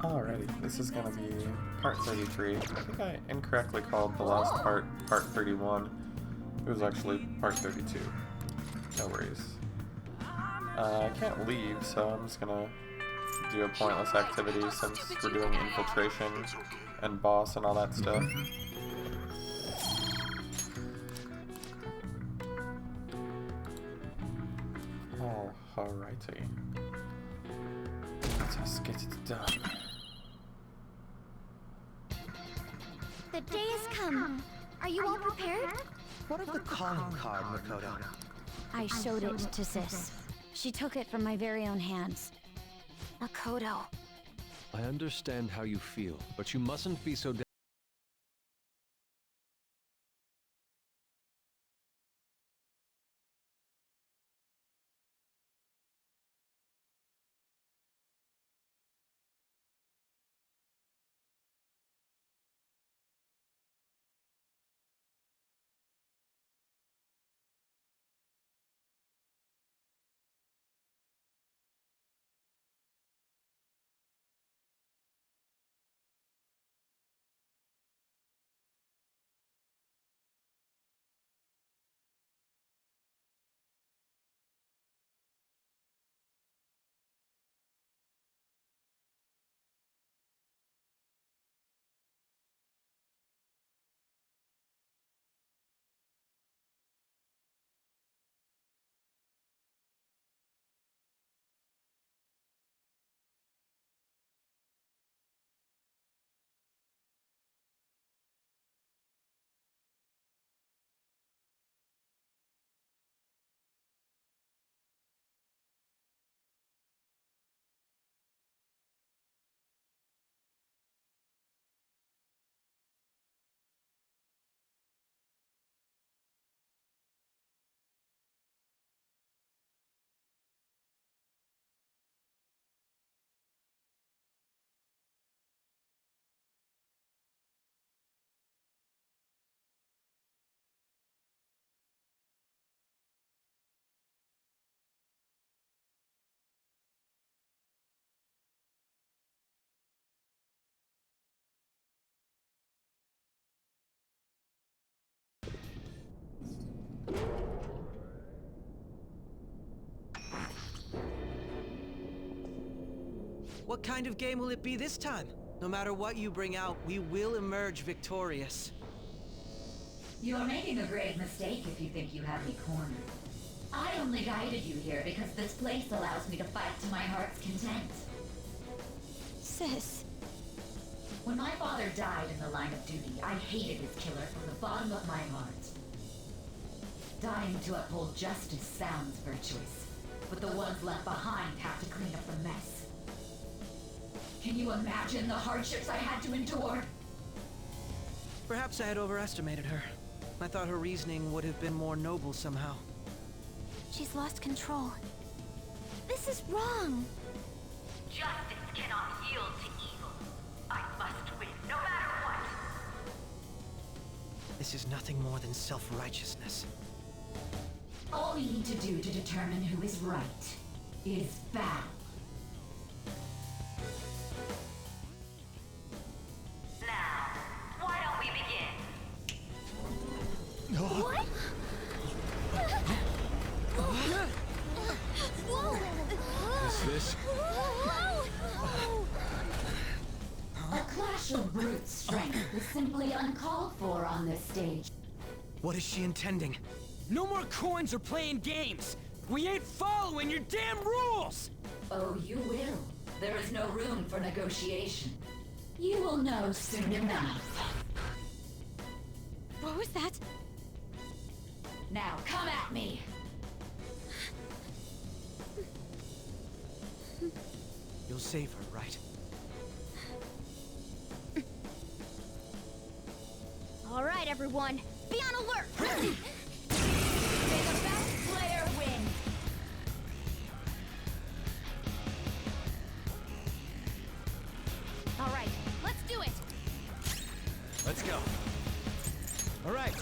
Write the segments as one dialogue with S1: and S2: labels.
S1: Alrighty, this is gonna be part 33. I think I incorrectly called the last part part 31. It was actually part 32. No worries. I can't leave, so I'm just gonna do a pointless activity since we're doing infiltration and boss and all that stuff. Oh, alrighty. Let us get it done.
S2: The day has come. Are you all prepared?
S3: What of the calling card, Makoto?
S2: I showed it to Sis. She took it from my very own hands. Makoto.
S4: I understand how you feel, but you mustn't be so
S3: What kind of game will it be this time? No matter what you bring out, we will emerge victorious.
S5: You're making a grave mistake if you think you have me cornered. I only guided you here because this place allows me to fight to my heart's content.
S2: Sis.
S5: When my father died in the line of duty, I hated his killer from the bottom of my heart. Dying to uphold justice sounds virtuous, but the ones left behind have to clean up the mess. Can you imagine the hardships I had to endure?
S3: Perhaps I had overestimated her. I thought her reasoning would have been more noble somehow.
S2: She's lost control. This is wrong.
S5: Justice cannot yield to evil. I must win, no matter what.
S3: This is nothing more than self-righteousness.
S5: All we need to do to determine who is right is battle. Now, why don't we begin?
S2: What?
S4: Is this?
S5: A clash of brute strength is simply uncalled for on this stage.
S3: What is she intending?
S6: No more coins or playing games! We ain't following your damn rules!
S5: Oh, you will. There is no room for negotiation. You will know soon enough.
S2: What was that?
S5: Now come at me!
S3: You'll save her, right?
S2: All right, everyone. Be on alert!
S5: May the best player win!
S2: All right, let's do it!
S4: Let's go. All right.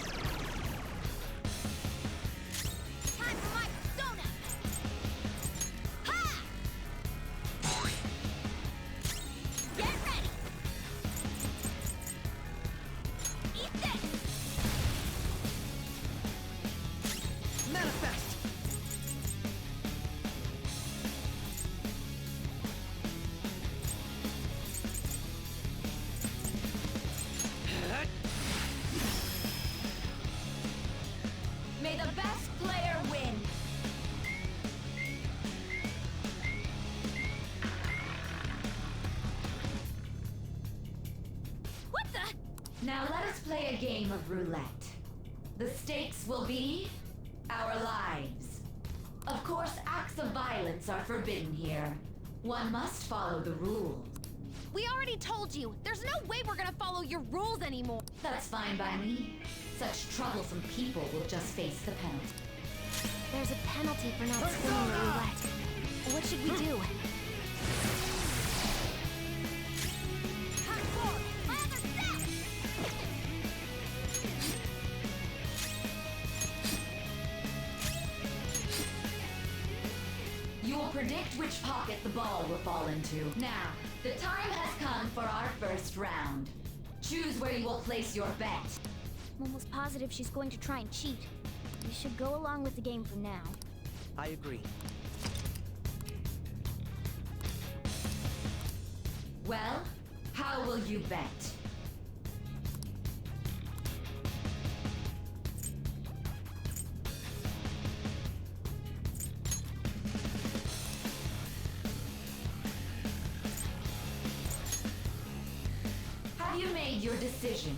S2: Time for my persona! Ha! Get
S5: Now let us play a game of roulette. The stakes will be our lives. Of course, acts of violence are forbidden here. One must follow the rules.
S7: We already told you. There's no way we're gonna follow your rules anymore.
S5: That's fine by me. Such troublesome people will just face the penalty.
S2: There's a penalty for not spinning the roulette. What should we do?
S5: You will predict which pocket the ball will fall into. Now, the time has come for our first round. Choose where you will place your bet.
S2: I'm almost positive she's going to try and cheat. We should go along with the game for now.
S3: I agree.
S5: Well, how will you bet? Have you made your decision?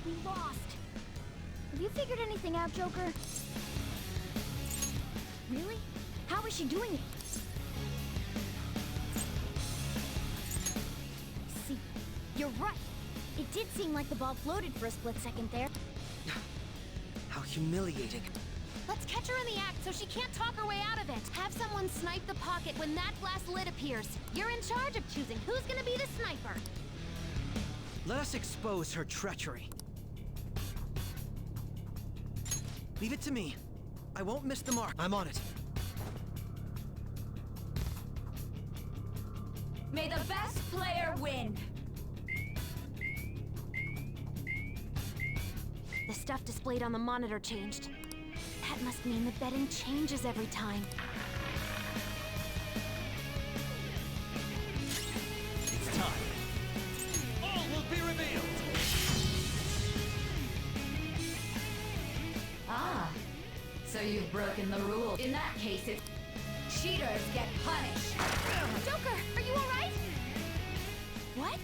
S2: We lost. Have you figured anything out, Joker? Really? How is she doing it? See, you're right. It did seem like the ball floated for a split second there.
S3: How humiliating.
S7: Let's catch her in the act so she can't talk her way out of it. Have someone snipe the pocket when that glass lid appears. You're in charge of choosing who's gonna be the sniper.
S3: Let us expose her treachery. Leave it to me. I won't miss the mark. I'm on it.
S5: May the best player win!
S7: The stuff displayed on the monitor changed. That must mean the betting changes every time.
S6: It's time. All will be revealed.
S5: Ah, so you've broken the rule. In that case, it's... cheaters get punished.
S7: Joker, are you alright? What?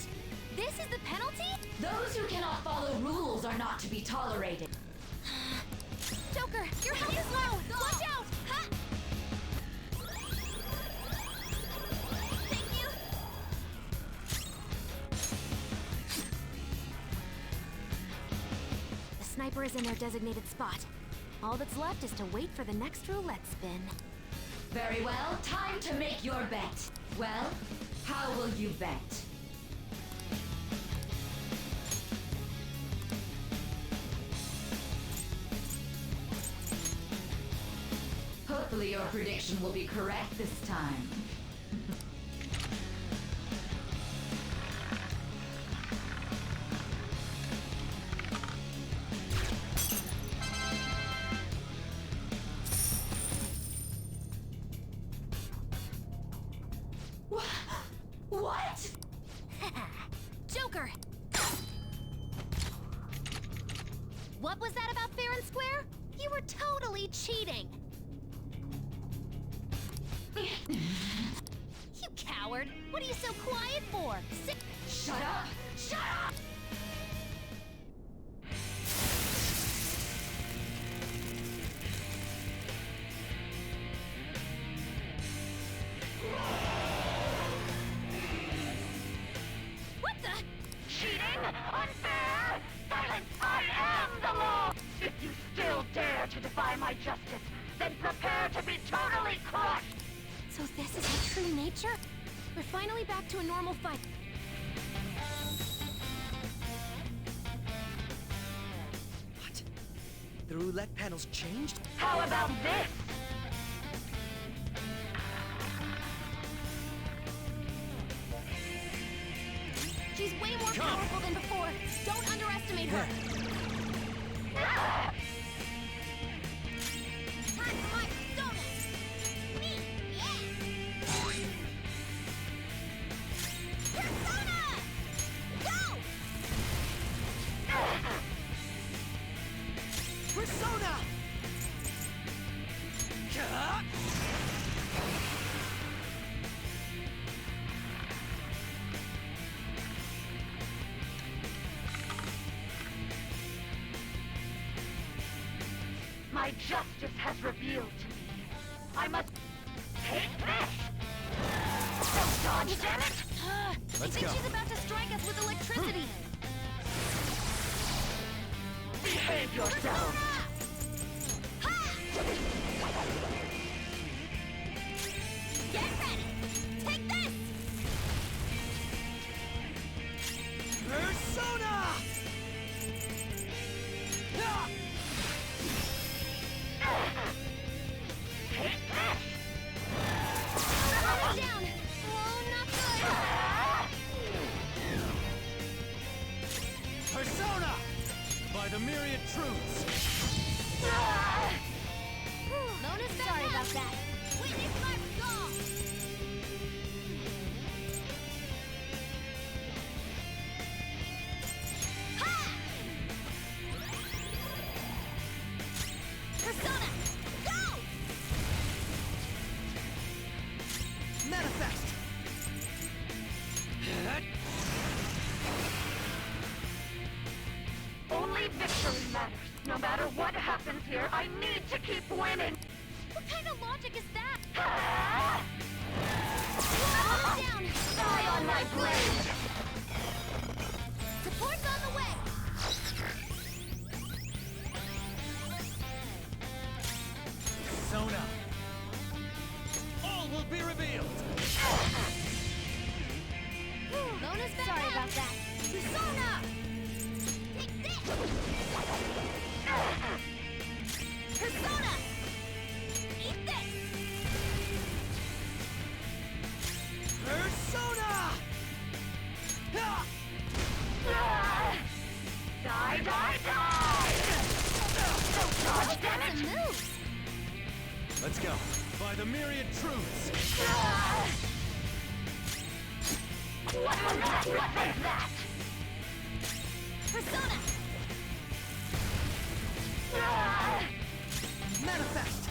S7: This is the penalty?
S5: Those who cannot follow rules are not to be tolerated.
S7: Joker, your health is low! Watch out! Huh? Thank you! The sniper is in their designated spot. All that's left is to wait for the next roulette spin.
S5: Very well, time to make your bet. Well, how will you bet? Hopefully your prediction will be correct this time. What?
S7: Joker! What was that about fair and square? You were totally cheating! You coward! What are you so quiet for?
S5: Shut up! Shut up!
S7: What the?
S8: Cheating? Unfair? Silence! I am the law! If you still dare to defy my justice, then prepare to be totally crushed!
S7: So this is her true nature? We're finally back to a normal fight.
S3: What? The roulette panel's changed?
S8: How about this?
S7: She's way more powerful than before. Don't underestimate her.
S8: Ah!
S7: Hot donuts! Me, yeah! Persona! Go!
S8: my justice has revealed to me. I must take this! Don't dodge, damn it!
S7: I
S4: Let's
S7: think
S4: go.
S7: she's about to strike us with electricity.
S8: Behave yourself!
S7: Get ready. Take this.
S3: Persona!
S8: Take this!
S7: Slow it down. Oh, not good.
S4: Persona! By the myriad truths.
S7: Lona's back. Sorry about that. Witness my resolve. Ha! Persona, go!
S3: Manifest!
S8: Only victory matters. No matter what happens here, I need to keep winning.
S7: What kind of logic is that?
S8: Ah!
S7: Slow it down.
S8: Die on my blade!
S7: Support's on the way.
S4: Persona. All will be revealed.
S7: Lona's back. Sorry about that. Persona! Take this! Persona! Eat this!
S3: Persona!
S8: Ah! Die, die, die! Don't dodge, damn
S7: Some
S8: it!
S7: moves!
S4: Let's go. By the myriad truths.
S8: Ah! What was that? What is that?
S7: Persona!
S8: Ah!
S3: Manifest!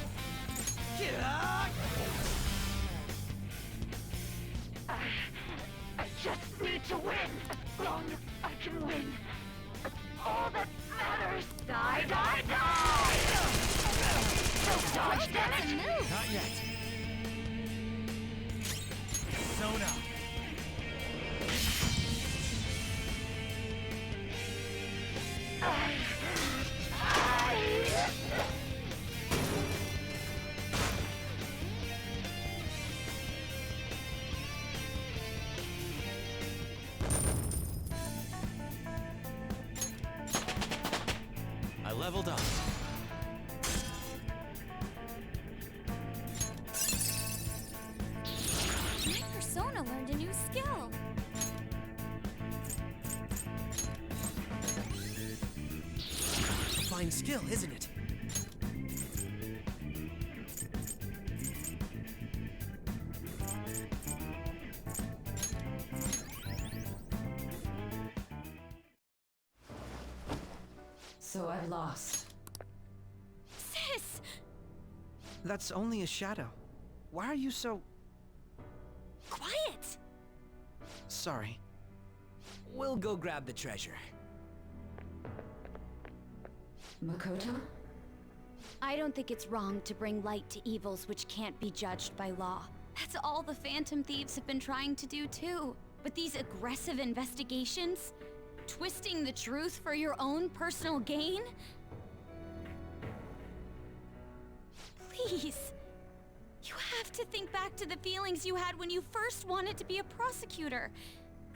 S8: I just need to win. As long as I can win. That's all that matters. Die, die, die! Don't dodge, damn
S7: Some
S8: it!
S7: moves!
S4: Not yet. Persona. I leveled up.
S7: My persona learned a new skill.
S3: Fine skill, isn't it?
S5: So I've lost.
S7: Sis!
S3: That's only a shadow. Why are you so...
S7: Quiet!
S3: sorry?
S6: We'll go grab the treasure.
S5: Makoto?
S2: I don't think it's wrong to bring light to evils which can't be judged by law. That's all the Phantom Thieves have been trying to do too. But these aggressive investigations? Twisting the truth for your own personal gain? Please. You have to think back to the feelings you had when you first wanted to be a prosecutor.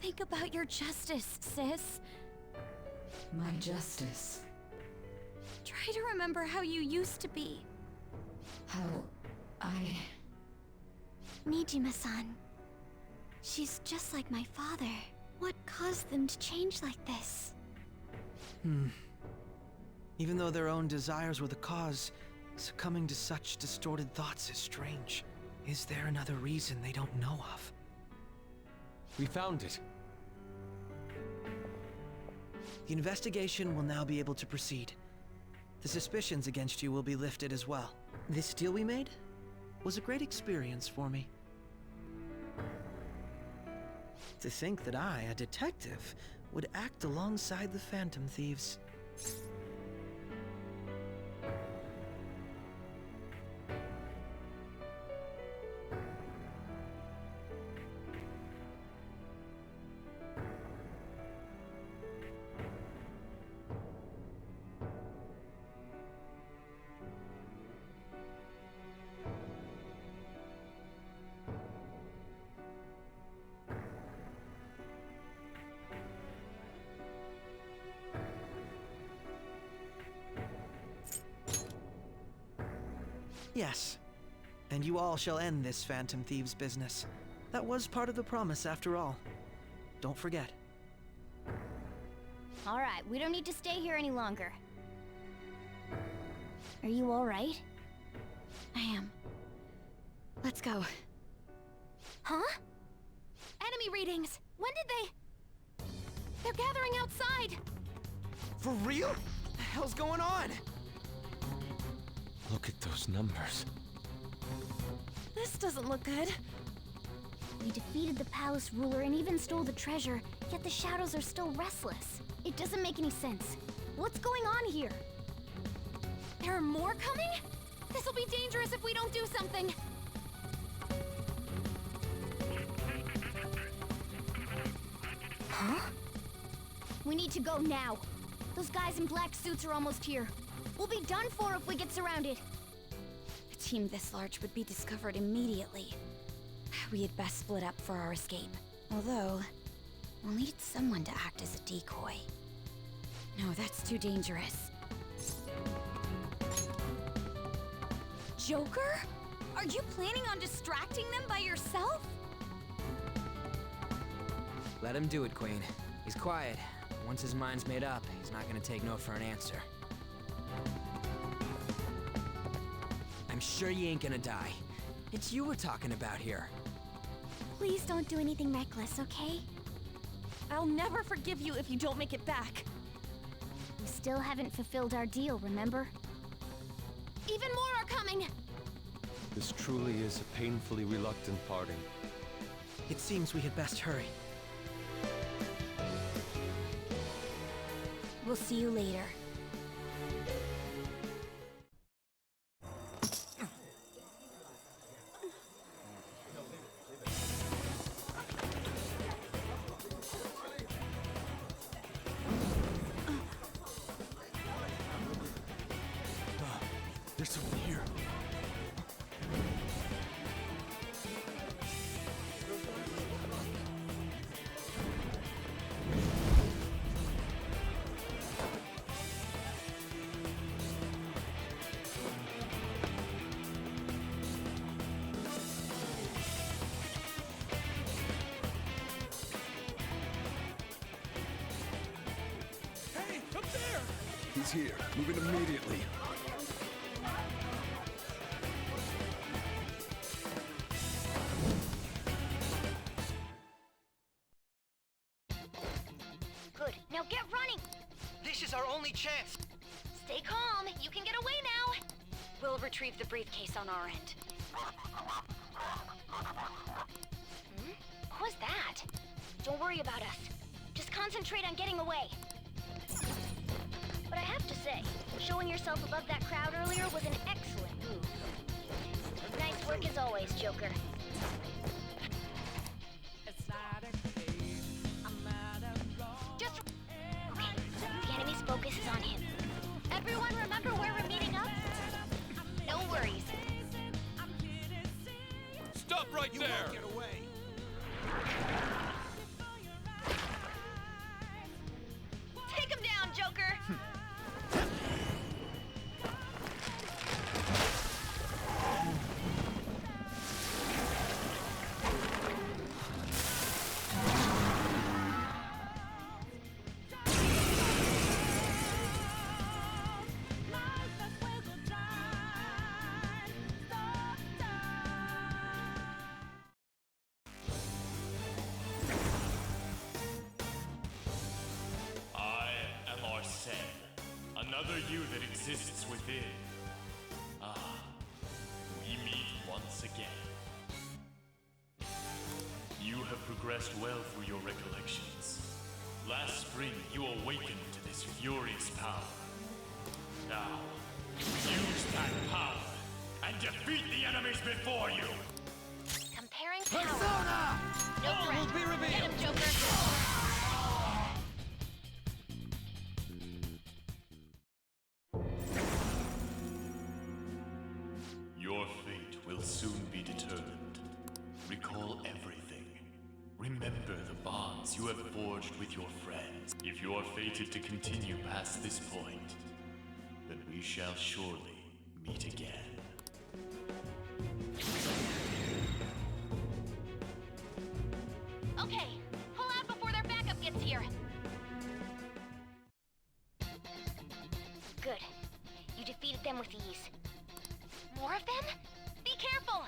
S2: Think about your justice, sis.
S5: My justice.
S2: Try to remember how you used to be.
S5: How I...
S2: Nijima-san. She's just like my father. What caused them to change like this?
S3: Even though their own desires were the cause, succumbing to such distorted thoughts is strange. Is there another reason they don't know of?
S4: We found it.
S3: The investigation will now be able to proceed. The suspicions against you will be lifted as well. This deal we made was a great experience for me. To think that I, a detective, would act alongside the Phantom Thieves. Yes. And you all shall end this Phantom Thieves business. That was part of the promise after all. Don't forget.
S7: Alright, we don't need to stay here any longer. Are you alright?
S2: I am. Let's go.
S7: Huh? Enemy readings! When did they... They're gathering outside!
S6: For real? What the hell's going on?
S4: Look at those numbers.
S7: This doesn't look good. We defeated the palace ruler and even stole the treasure, yet the shadows are still restless. It doesn't make any sense. What's going on here? There are more coming? This'll be dangerous if we don't do something. Huh? We need to go now. Those guys in black suits are almost here. We'll be done for if we get surrounded.
S2: A team this large would be discovered immediately. We had best split up for our escape. Although, we'll need someone to act as a decoy. No, that's too dangerous.
S7: Joker? Are you planning on distracting them by yourself?
S6: Let him do it, Queen. He's quiet. Once his mind's made up, he's not gonna take no for an answer. I'm sure you ain't gonna die. It's you we're talking about here.
S7: Please don't do anything reckless, okay? I'll never forgive you if you don't make it back. We still haven't fulfilled our deal, remember? Even more are coming!
S4: This truly is a painfully reluctant parting.
S3: It seems we had best hurry.
S2: We'll see you later.
S4: There's someone here.
S6: Hey, up there!
S4: He's here. Moving immediately.
S7: Good, now get running!
S3: This is our only chance!
S7: Stay calm, you can get away now!
S2: We'll retrieve the briefcase on our end.
S7: What was that? Don't worry about us. Just concentrate on getting away. But I have to say, showing yourself above that crowd earlier was an excellent move. Nice work as always, Joker. Just... Okay, the enemy's focus is on him. Everyone remember where we're meeting up? No worries.
S4: Stop right there!
S6: Get away!
S7: Take him down, Joker!
S9: Another you that exists within. Ah, we meet once again. You have progressed well through your recollections. Last spring, you awakened to this furious power. Now, use that power and defeat the enemies before you!
S7: Comparing power. No threat.
S6: will be revealed.
S7: Get him, Joker.
S9: Your fate will soon be determined. Recall everything. Remember the bonds you have forged with your friends. If you are fated to continue past this point, then we shall surely meet again.
S7: them with ease. More of them? Be careful!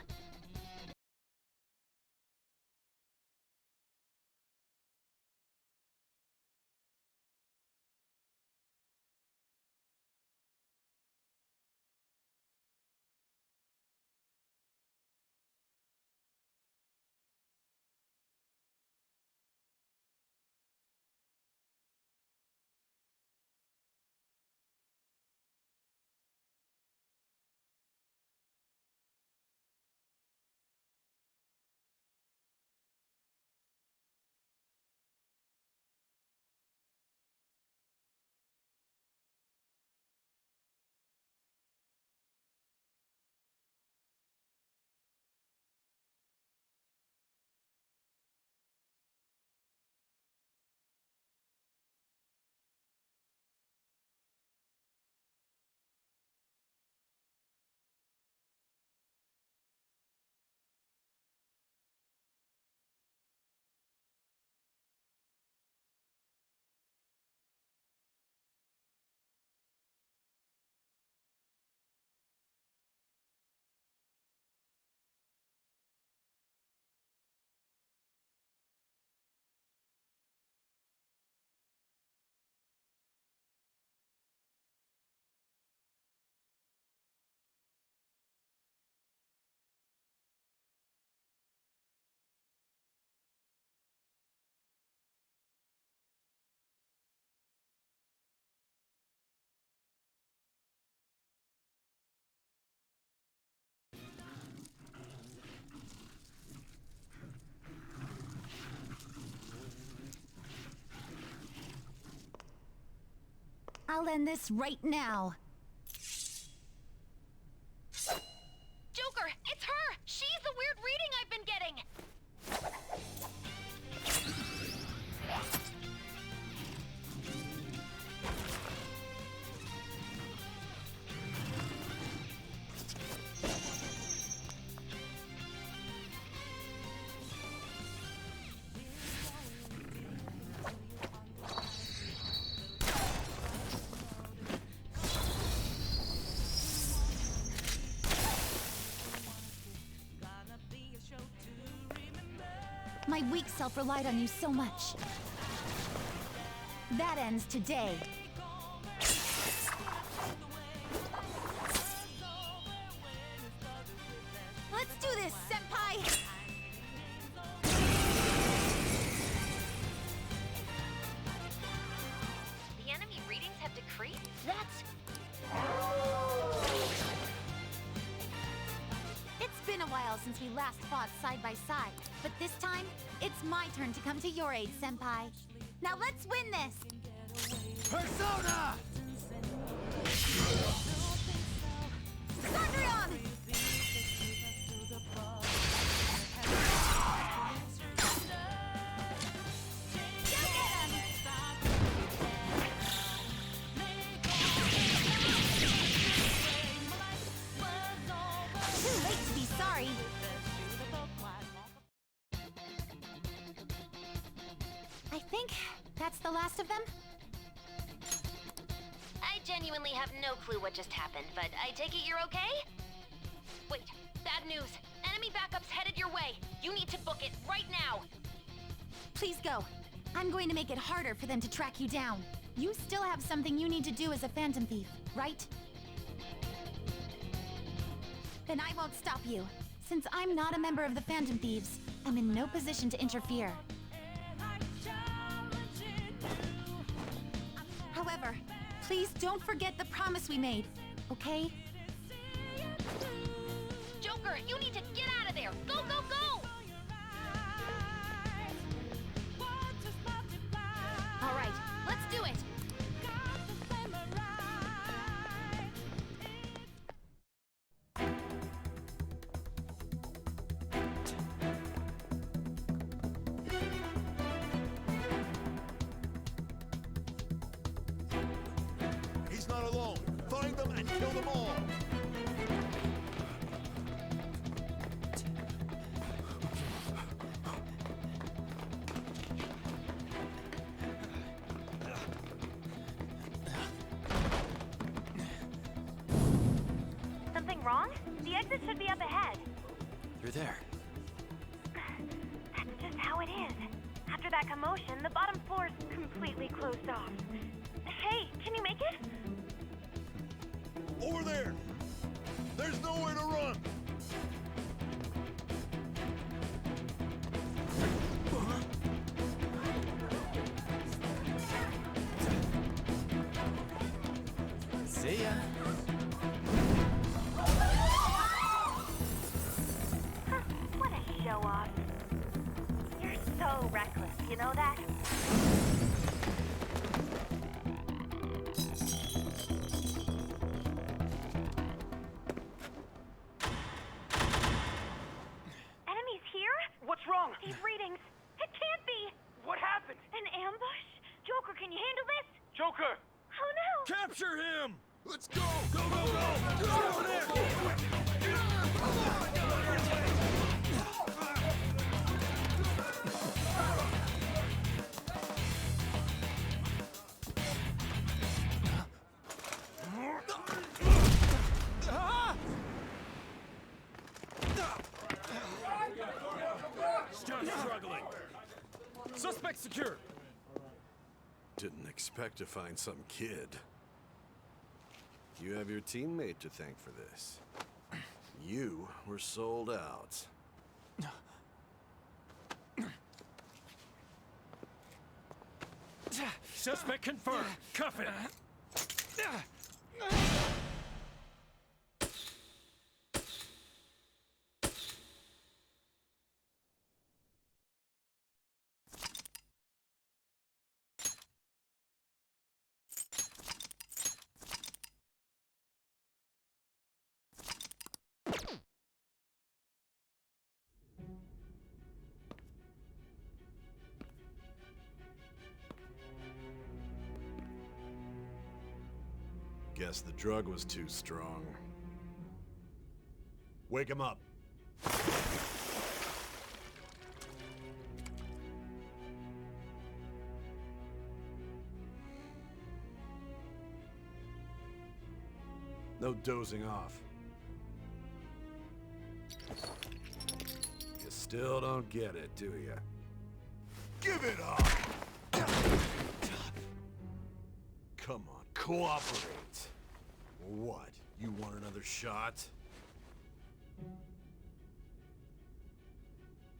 S2: I'll end this right now.
S7: Joker, it's her! She's the weird reading I've been getting!
S2: My weak self relied on you so much. That ends today. Let's do this, Senpai!
S7: The enemy readings have decreased? That's...
S2: It's been a while since we last fought side by side, but this time, it's my turn to come to your aid, Senpai. Now let's win this!
S3: Persona!
S2: Thundrion! Too late to be sorry. I think that's the last of them.
S7: I genuinely have no clue what just happened, but I take it you're okay? Wait, bad news. Enemy backup's headed your way. You need to book it right now.
S2: Please go. I'm going to make it harder for them to track you down. You still have something you need to do as a Phantom Thief, right? Then I won't stop you. Since I'm not a member of the Phantom Thieves, I'm in no position to interfere. However, please don't forget the promise we made, okay?
S7: Joker, you need to get out of there. Go, go, go!
S2: All right, let's do it!
S10: He's not alone. Find them and kill them all.
S8: exit should be up ahead.
S6: You're there.
S8: That's just how it is. After that commotion, the bottom floor's completely closed off. Hey, can you make it?
S10: Over there! There's nowhere to run!
S6: See ya.
S8: Huh, what a show-off. You're so reckless, you know that? Enemies here?
S11: What's wrong?
S8: These readings. It can't be!
S11: What happened?
S8: An ambush? Joker, can you handle this?
S11: Joker!
S8: Oh no!
S10: Capture him! Let's go! Go, go, go! Go over there!
S11: Still struggling. Suspect secure.
S12: Didn't expect to find some kid. You have your teammate to thank for this. You were sold out.
S11: Suspect confirmed. Cuff it.
S12: Guess the drug was too strong.
S10: Wake him up.
S12: No dozing off. You still don't get it, do you?
S10: Give it up!
S12: Come on, cooperate. What? You want another shot?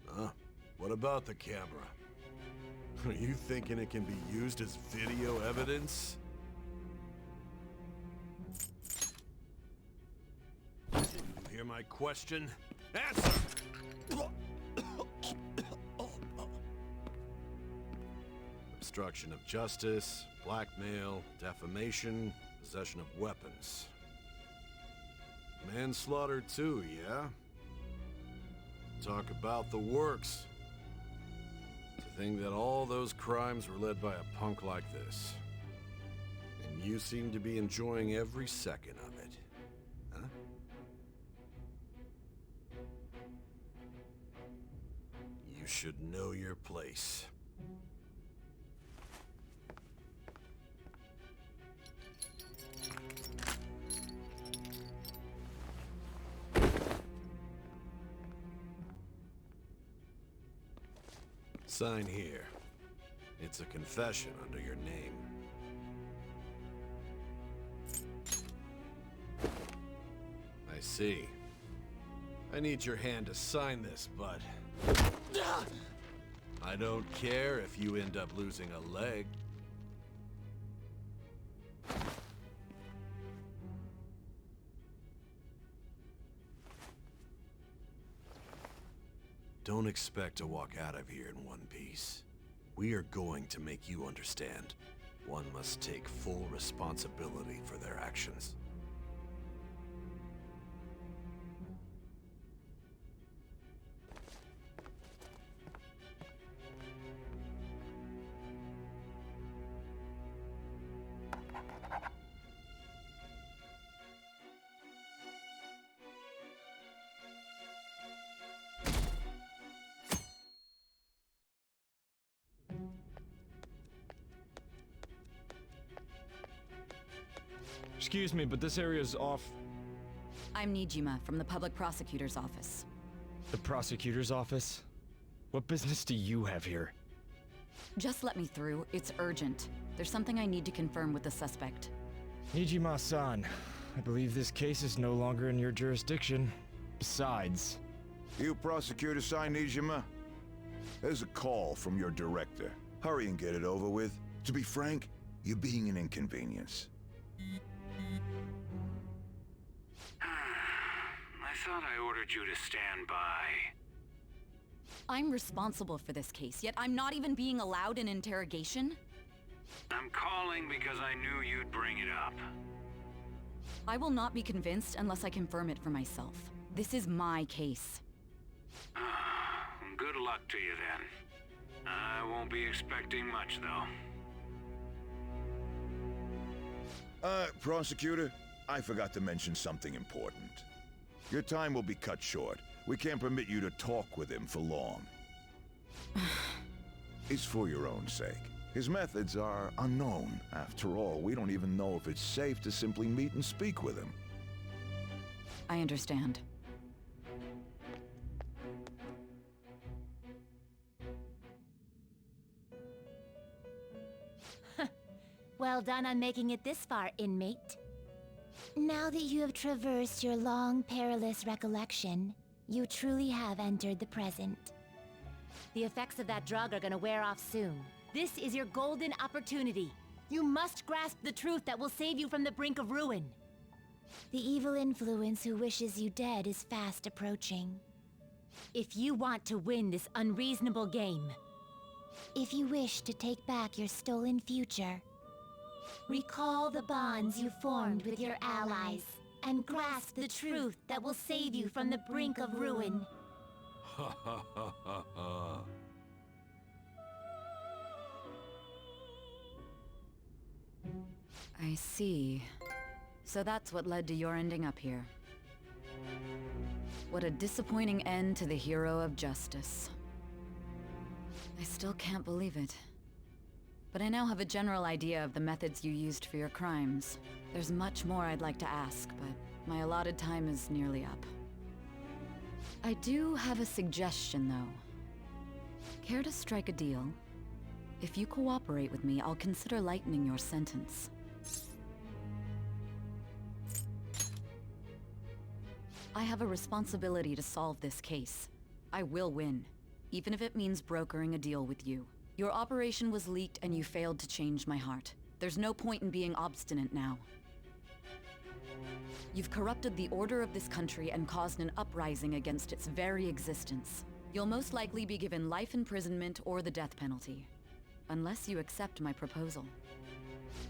S12: Huh? What about the camera? Are you thinking it can be used as video evidence? You hear my question? Answer! Obstruction of justice, blackmail, defamation, possession of weapons. Manslaughter too, yeah? Talk about the works. To think that all those crimes were led by a punk like this. And you seem to be enjoying every second of it. Huh? You should know your place. Sign here. It's a confession under your name. I see. I need your hand to sign this, but I don't care if you end up losing a leg. Don't expect to walk out of here in one piece. We are going to make you understand. One must take full responsibility for their actions.
S11: Excuse me, but this area is off
S13: I'm Nijima from the Public Prosecutor's Office.
S14: The prosecutor's office? What business do you have here?
S13: Just let me through. It's urgent. There's something I need to confirm with the suspect.
S14: Nijima-san, I believe this case is no longer in your jurisdiction. Besides...
S10: You prosecutor, Nijima? There's a call from your director. Hurry and get it over with. To be frank, you're being an inconvenience.
S15: I thought I ordered you to stand by.
S13: I'm responsible for this case, yet I'm not even being allowed an interrogation?
S15: I'm calling because I knew you'd bring it up.
S13: I will not be convinced unless I confirm it for myself. This is my case.
S15: Good luck to you then. I won't be expecting much, though.
S10: Prosecutor, I forgot to mention something important. Your time will be cut short. We can't permit you to talk with him for long. It's for your own sake. His methods are unknown. After all, we don't even know if it's safe to simply meet and speak with him.
S13: I understand.
S7: Well done on making it this far, inmate. Now that you have traversed your long, perilous recollection, you truly have entered the present. The effects of that drug are gonna wear off soon. This is your golden opportunity. You must grasp the truth that will save you from the brink of ruin. The evil influence who wishes you dead is fast approaching. If you want to win this unreasonable game, if you wish to take back your stolen future, recall the bonds you formed with your allies, and grasp the truth that will save you from the brink of ruin.
S12: Ha ha ha ha ha.
S13: I see. So that's what led to your ending up here. What a disappointing end to the hero of justice. I still can't believe it. But I now have a general idea of the methods you used for your crimes. There's much more I'd like to ask, but my allotted time is nearly up. I do have a suggestion, though. Care to strike a deal? If you cooperate with me, I'll consider lightening your sentence. I have a responsibility to solve this case. I will win, even if it means brokering a deal with you. Your operation was leaked and you failed to change my heart. There's no point in being obstinate now. You've corrupted the order of this country and caused an uprising against its very existence. You'll most likely be given life imprisonment or the death penalty, unless you accept my proposal.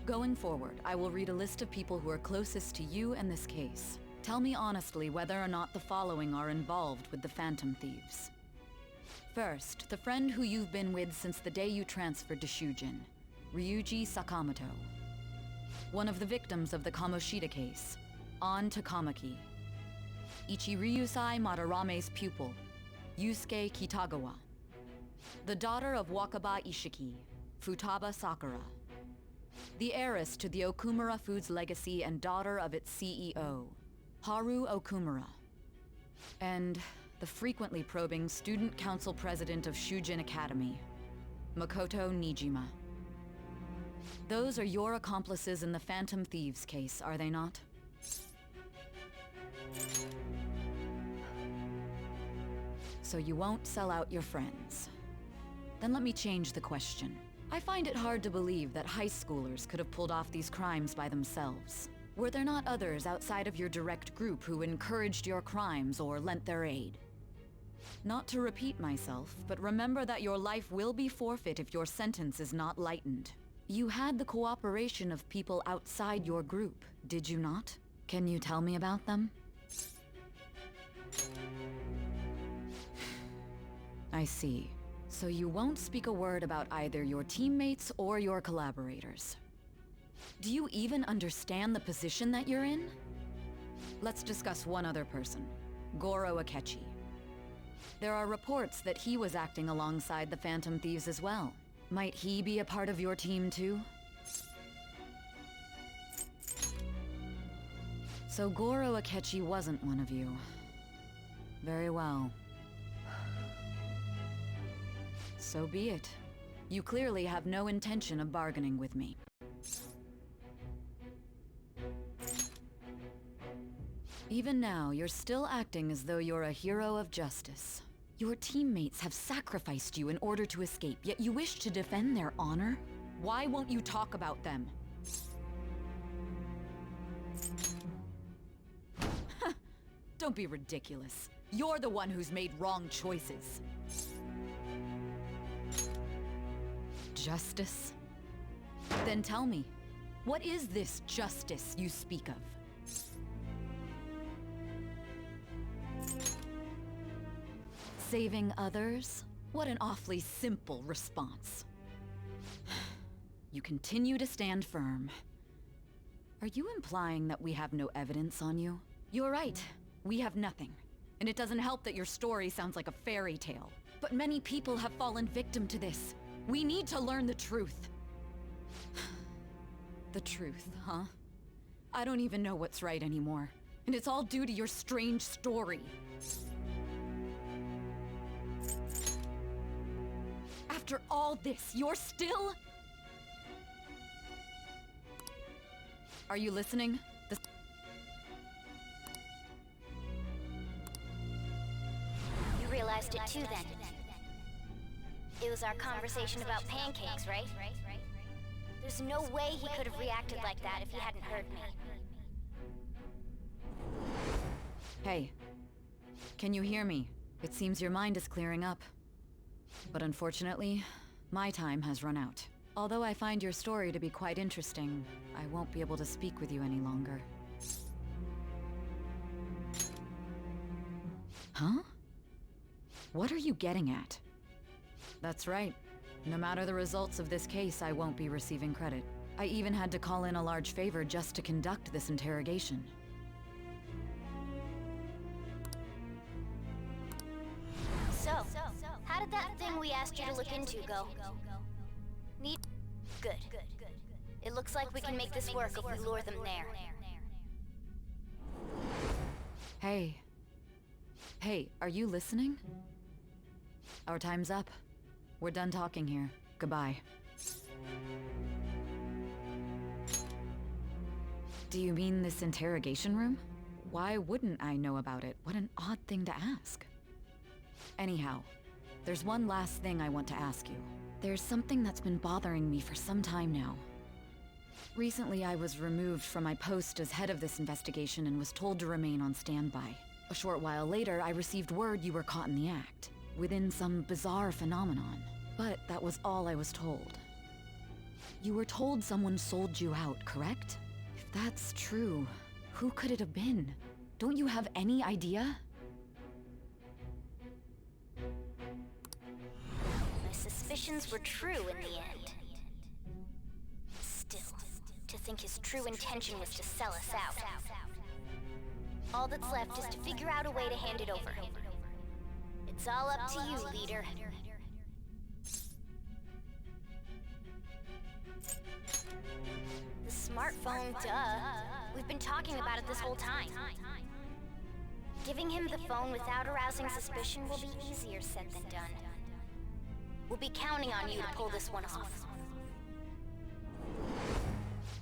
S13: Going forward, I will read a list of people who are closest to you and this case. Tell me honestly whether or not the following are involved with the Phantom Thieves. First, the friend who you've been with since the day you transferred to Shujin, Ryuji Sakamoto. One of the victims of the Kamoshida case, An Takamaki. Ichiryusai Madarame's pupil, Yusuke Kitagawa. The daughter of Wakaba Ishiki, Futaba Sakura. The heiress to the Okumura Foods legacy and daughter of its CEO, Haru Okumura. And the frequently probing student council president of Shujin Academy, Makoto Nijima. Those are your accomplices in the Phantom Thieves case, are they not? So you won't sell out your friends. Then let me change the question. I find it hard to believe that high schoolers could have pulled off these crimes by themselves. Were there not others outside of your direct group who encouraged your crimes or lent their aid? Not to repeat myself, but remember that your life will be forfeit if your sentence is not lightened. You had the cooperation of people outside your group, did you not? Can you tell me about them? I see. So you won't speak a word about either your teammates or your collaborators. Do you even understand the position that you're in? Let's discuss one other person, Goro Akechi. There are reports that he was acting alongside the Phantom Thieves as well. Might he be a part of your team too? So Goro Akechi wasn't one of you. Very well. So be it. You clearly have no intention of bargaining with me. Even now, you're still acting as though you're a hero of justice. Your teammates have sacrificed you in order to escape, yet you wish to defend their honor? Why won't you talk about them? Don't be ridiculous. You're the one who's made wrong choices. Justice? Then tell me, what is this justice you speak of? Saving others? What an awfully simple response. You continue to stand firm. Are you implying that we have no evidence on you? You're right. We have nothing. And it doesn't help that your story sounds like a fairy tale. But many people have fallen victim to this. We need to learn the truth. The truth, huh? I don't even know what's right anymore. And it's all due to your strange story. After all this, you're still... Are you listening?
S7: You realized it too then. It was our conversation about pancakes, right? There's no way he could have reacted like that if he hadn't heard me.
S13: Hey. Can you hear me? It seems your mind is clearing up. But unfortunately, my time has run out. Although I find your story to be quite interesting, I won't be able to speak with you any longer. Huh? What are you getting at? That's right. No matter the results of this case, I won't be receiving credit. I even had to call in a large favor just to conduct this interrogation.
S7: So, how did that thing we asked you to look into go? Good. It looks like we can make this work if we lure them there.
S13: Hey. Hey, are you listening? Our time's up. We're done talking here. Goodbye. Do you mean this interrogation room? Why wouldn't I know about it? What an odd thing to ask. Anyhow, there's one last thing I want to ask you. There's something that's been bothering me for some time now. Recently, I was removed from my post as head of this investigation and was told to remain on standby. A short while later, I received word you were caught in the act, within some bizarre phenomenon. But that was all I was told. You were told someone sold you out, correct? If that's true, who could it have been? Don't you have any idea?
S7: My suspicions were true in the end. Still, to think his true intention was to sell us out. All that's left is to figure out a way to hand it over. It's all up to you, leader. The smartphone, duh. We've been talking about it this whole time. Giving him the phone without arousing suspicion will be easier said than done. We'll be counting on you to pull this one off.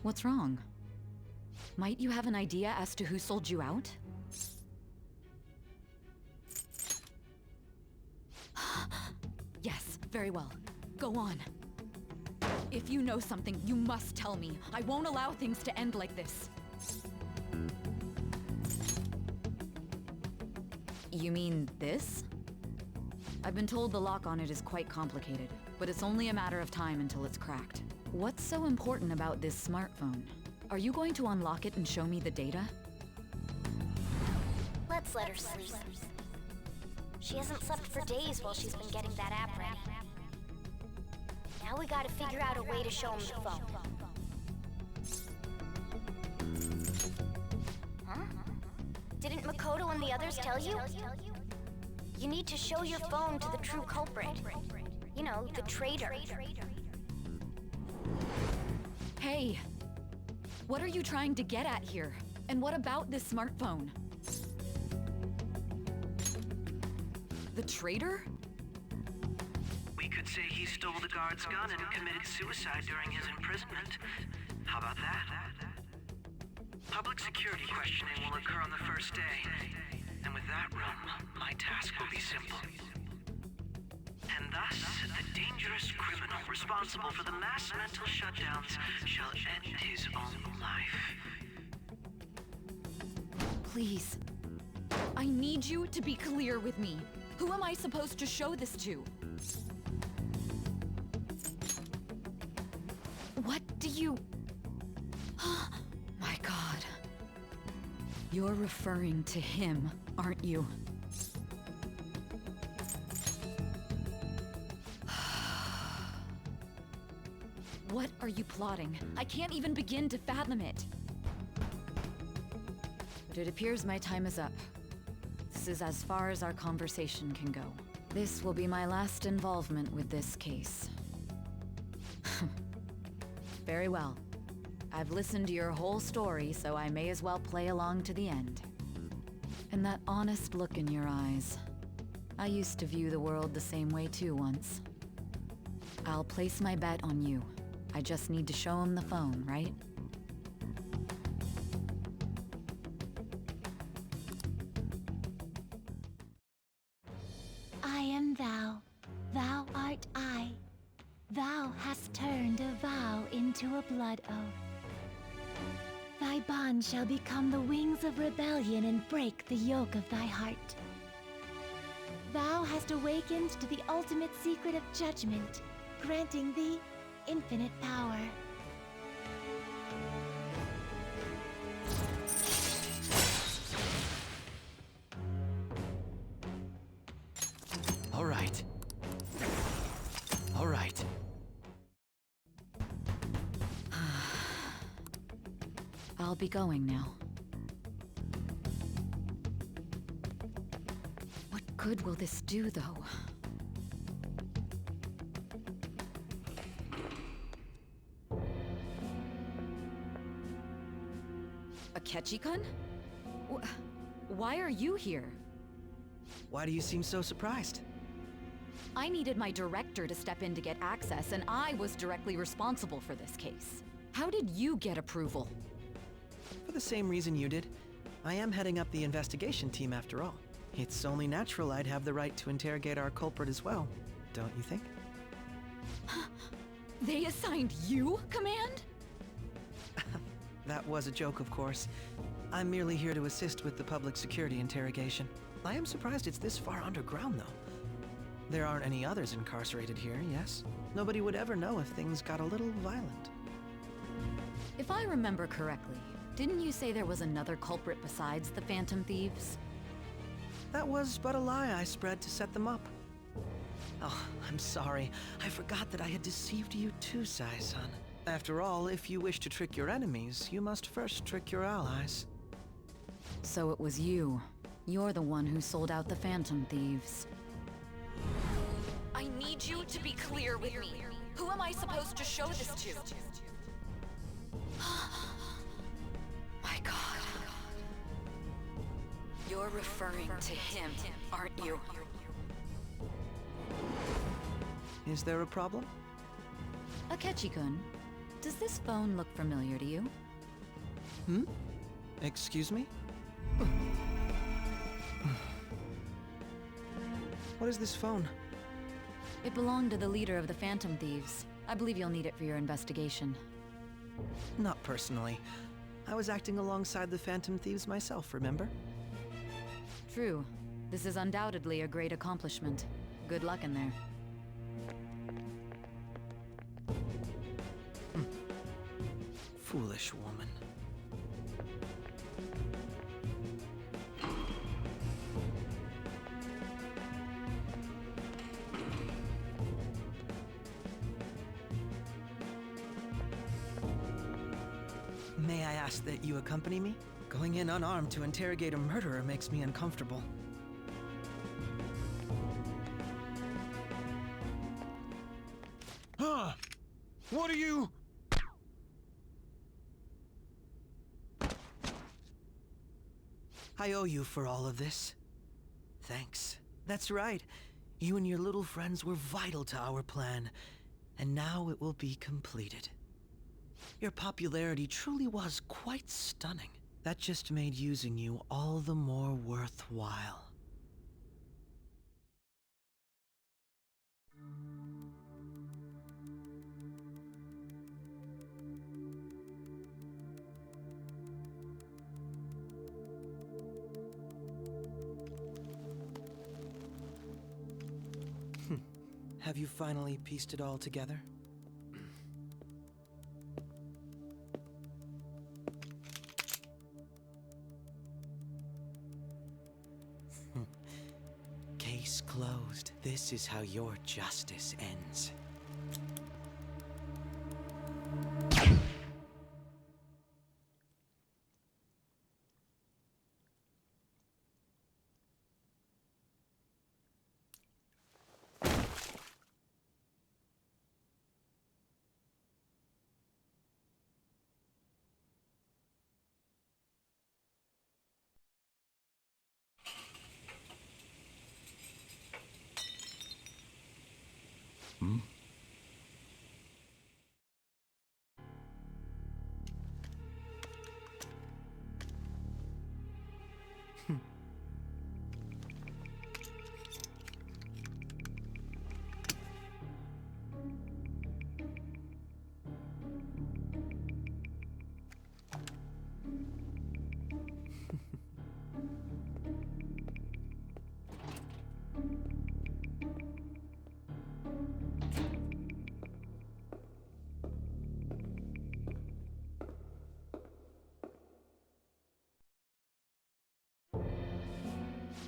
S13: What's wrong? Might you have an idea as to who sold you out? Yes, very well. Go on. If you know something, you must tell me. I won't allow things to end like this. You mean this? I've been told the lock on it is quite complicated, but it's only a matter of time until it's cracked. What's so important about this smartphone? Are you going to unlock it and show me the data?
S7: Let's let her sleep. She hasn't slept for days while she's been getting that app ready. Now we gotta figure out a way to show him the phone. Huh? Didn't Makoto and the others tell you? You need to show your phone to the true culprit. You know, the traitor.
S13: Hey! What are you trying to get at here? And what about this smartphone? The traitor?
S3: We could say he stole the guard's gun and committed suicide during his imprisonment. How about that? Public security questioning will occur on the first day. And with that room, my task will be simple. And thus, the dangerous criminal responsible for the mass mental shutdowns shall end his own life.
S13: Please. I need you to be clear with me. Who am I supposed to show this to? What do you... My God. You're referring to him, aren't you? What are you plotting? I can't even begin to fathom it. But it appears my time is up. This is as far as our conversation can go. This will be my last involvement with this case. Very well. I've listened to your whole story, so I may as well play along to the end. And that honest look in your eyes. I used to view the world the same way too once. I'll place my bet on you. I just need to show him the phone, right?
S7: I am thou, thou art I. Thou hast turned a vow into a blood oath. Thy bond shall become the wings of rebellion and break the yoke of thy heart. Thou hast awakened to the ultimate secret of judgment, granting thee infinite power.
S3: All right. All right.
S13: I'll be going now. What good will this do, though? Akechi-kun? Why are you here?
S3: Why do you seem so surprised?
S13: I needed my director to step in to get access, and I was directly responsible for this case. How did you get approval?
S3: For the same reason you did. I am heading up the investigation team after all. It's only natural I'd have the right to interrogate our culprit as well, don't you think?
S13: They assigned you command?
S3: That was a joke, of course. I'm merely here to assist with the public security interrogation. I am surprised it's this far underground, though. There aren't any others incarcerated here, yes? Nobody would ever know if things got a little violent.
S13: If I remember correctly, didn't you say there was another culprit besides the Phantom Thieves?
S3: That was but a lie I spread to set them up. Oh, I'm sorry. I forgot that I had deceived you too, Sai-san. After all, if you wish to trick your enemies, you must first trick your allies.
S13: So it was you. You're the one who sold out the Phantom Thieves. I need you to be clear with me. Who am I supposed to show this to? My God. You're referring to him, aren't you?
S3: Is there a problem?
S13: Akechi-kun, does this phone look familiar to you?
S3: Hmm? Excuse me? What is this phone?
S13: It belonged to the leader of the Phantom Thieves. I believe you'll need it for your investigation.
S3: Not personally. I was acting alongside the Phantom Thieves myself, remember?
S13: True. This is undoubtedly a great accomplishment. Good luck in there.
S3: Foolish woman. May I ask that you accompany me? Going in unarmed to interrogate a murderer makes me uncomfortable.
S14: Huh? What are you...
S16: I owe you for all of this. Thanks. That's right. You and your little friends were vital to our plan, and now it will be completed. Your popularity truly was quite stunning. That just made using you all the more worthwhile. Have you finally pieced it all together? Case closed. This is how your justice ends.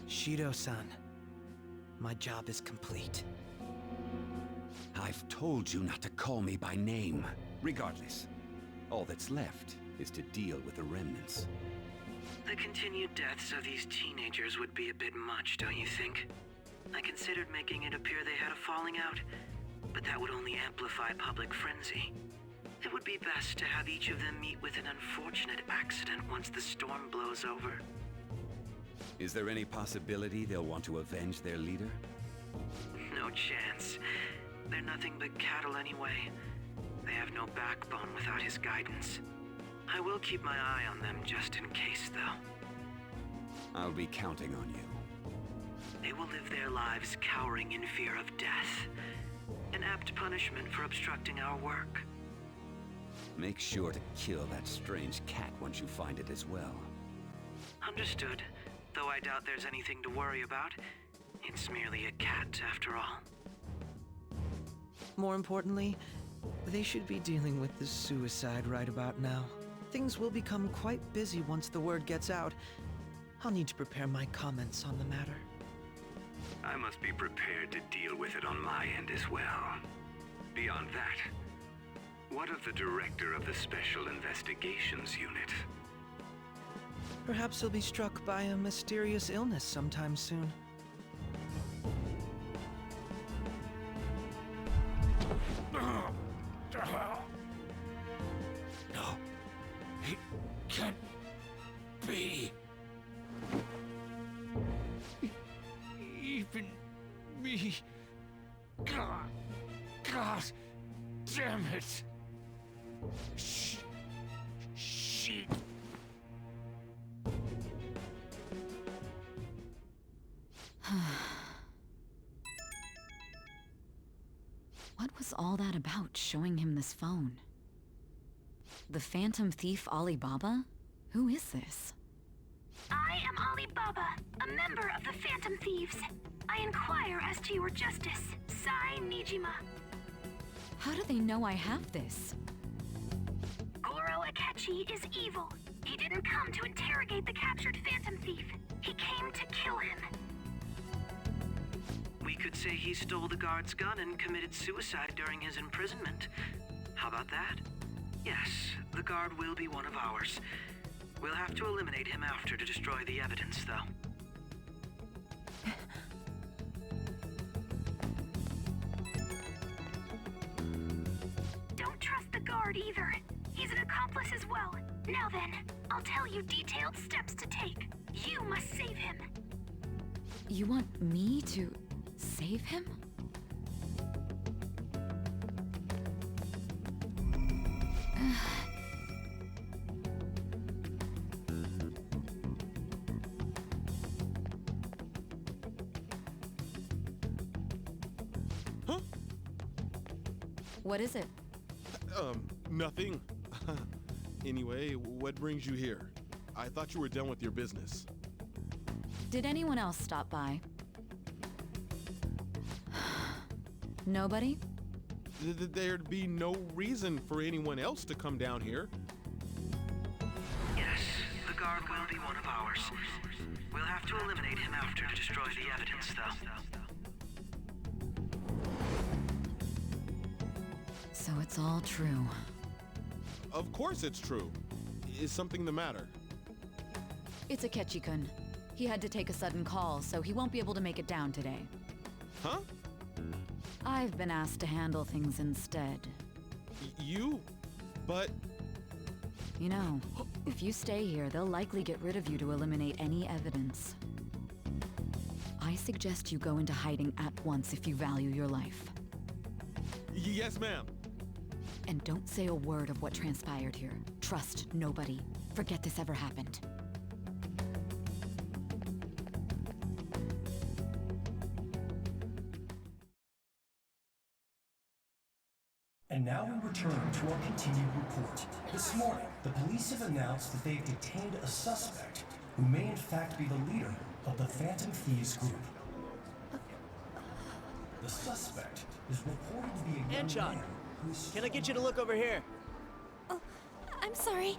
S16: Shido-san, my job is complete.
S17: I've told you not to call me by name. Regardless, all that's left is to deal with the remnants.
S3: The continued deaths of these teenagers would be a bit much, don't you think? I considered making it appear they had a falling out, but that would only amplify public frenzy. It would be best to have each of them meet with an unfortunate accident once the storm blows over.
S17: Is there any possibility they'll want to avenge their leader?
S3: No chance. They're nothing but cattle anyway. They have no backbone without his guidance. I will keep my eye on them just in case, though.
S17: I'll be counting on you.
S3: They will live their lives cowering in fear of death. An apt punishment for obstructing our work.
S17: Make sure to kill that strange cat once you find it as well.
S3: Understood. Though I doubt there's anything to worry about. It's merely a cat, after all.
S16: More importantly, they should be dealing with the suicide right about now. Things will become quite busy once the word gets out. I'll need to prepare my comments on the matter.
S15: I must be prepared to deal with it on my end as well. Beyond that, what of the director of the Special Investigations Unit?
S16: Perhaps he'll be struck by a mysterious illness sometime soon.
S11: No, it can't be. Even me. God damn it. She.
S13: What was all that about, showing him this phone? The Phantom Thief Alibaba? Who is this?
S7: I am Alibaba, a member of the Phantom Thieves. I inquire as to your justice, Sai Nijima.
S13: How do they know I have this?
S7: Goro Akechi is evil. He didn't come to interrogate the captured Phantom Thief. He came to kill him.
S3: We could say he stole the guard's gun and committed suicide during his imprisonment. How about that? Yes, the guard will be one of ours. We'll have to eliminate him after to destroy the evidence, though.
S7: Don't trust the guard either. He's an accomplice as well. Now then, I'll tell you detailed steps to take.
S8: You must save him.
S13: You want me to save him?
S18: Huh?
S13: What is it?
S18: Nothing. Anyway, what brings you here? I thought you were done with your business.
S13: Did anyone else stop by? Nobody?
S18: There'd be no reason for anyone else to come down here.
S3: Yes, the guard will be one of ours. We'll have to eliminate him after to destroy the evidence, though.
S13: So it's all true.
S18: Of course it's true. Is something the matter?
S13: It's Akechi-kun. He had to take a sudden call, so he won't be able to make it down today.
S18: Huh?
S13: I've been asked to handle things instead.
S18: You? But...
S13: You know, if you stay here, they'll likely get rid of you to eliminate any evidence. I suggest you go into hiding at once if you value your life.
S18: Yes, ma'am.
S13: And don't say a word of what transpired here. Trust nobody. Forget this ever happened.
S19: And now we return to our continued report. This morning, the police have announced that they've detained a suspect who may in fact be the leader of the Phantom Thieves group. The suspect is reported to be a young
S20: Anchon,
S19: man who's...
S20: can I get you to look over here?
S7: Oh, I'm sorry.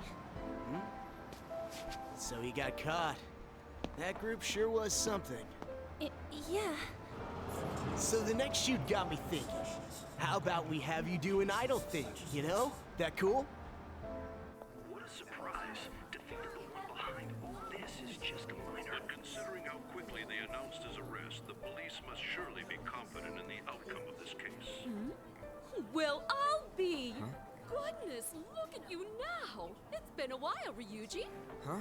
S20: So he got caught. That group sure was something.
S7: Yeah.
S20: So the next shoot got me thinking. How about we have you do an idle thing, you know? That cool?
S3: What a surprise. To think that the one behind all this is just a minor.
S12: But considering how quickly they announced his arrest, the police must surely be confident in the outcome of this case.
S21: Well, I'll be. Goodness, look at you now. It's been a while, Ryuji.
S6: Huh?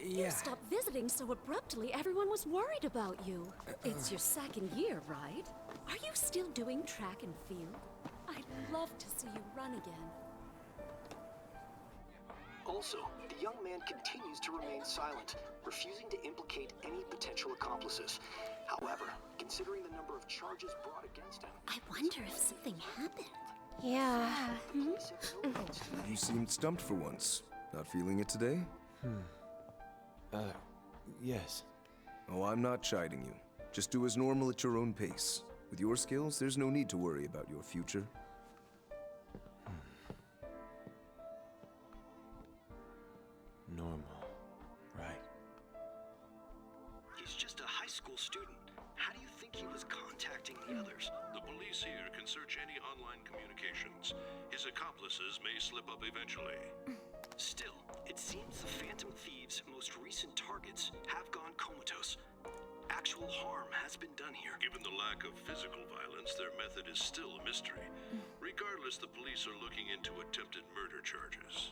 S21: You
S6: Yeah.
S21: stopped visiting so abruptly, everyone was worried about you. It's your second year, right? Are you still doing track and field? I'd love to see you run again.
S22: Also, the young man continues to remain silent, refusing to implicate any potential accomplices. However, considering the number of charges brought against him...
S7: I wonder if something happened.
S23: Yeah. You seemed stumped for once. Not feeling it today?
S14: Yes.
S23: Oh, I'm not chiding you. Just do as normal at your own pace. With your skills, there's no need to worry about your future.
S14: Normal. Right.
S22: He's just a high school student. How do you think he was contacting the others?
S12: The police here can search any online communications. His accomplices may slip up eventually.
S22: Still, it seems the Phantom Thieves' most recent targets have gone comatose. Actual harm has been done here.
S12: Given the lack of physical violence, their method is still a mystery. Regardless, the police are looking into attempted murder charges.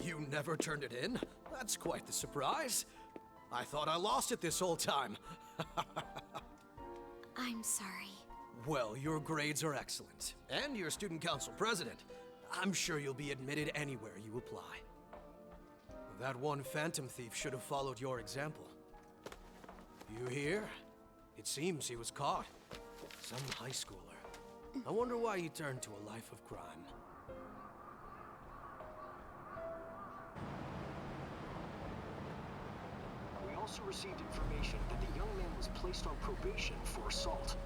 S24: You never turned it in? That's quite the surprise. I thought I lost it this whole time.
S7: I'm sorry.
S24: Well, your grades are excellent. And you're student council president. I'm sure you'll be admitted anywhere you apply. That one phantom thief should have followed your example. You hear? It seems he was caught. Some high schooler. I wonder why he turned to a life of crime.
S22: We also received information that the young man was placed on probation for assault.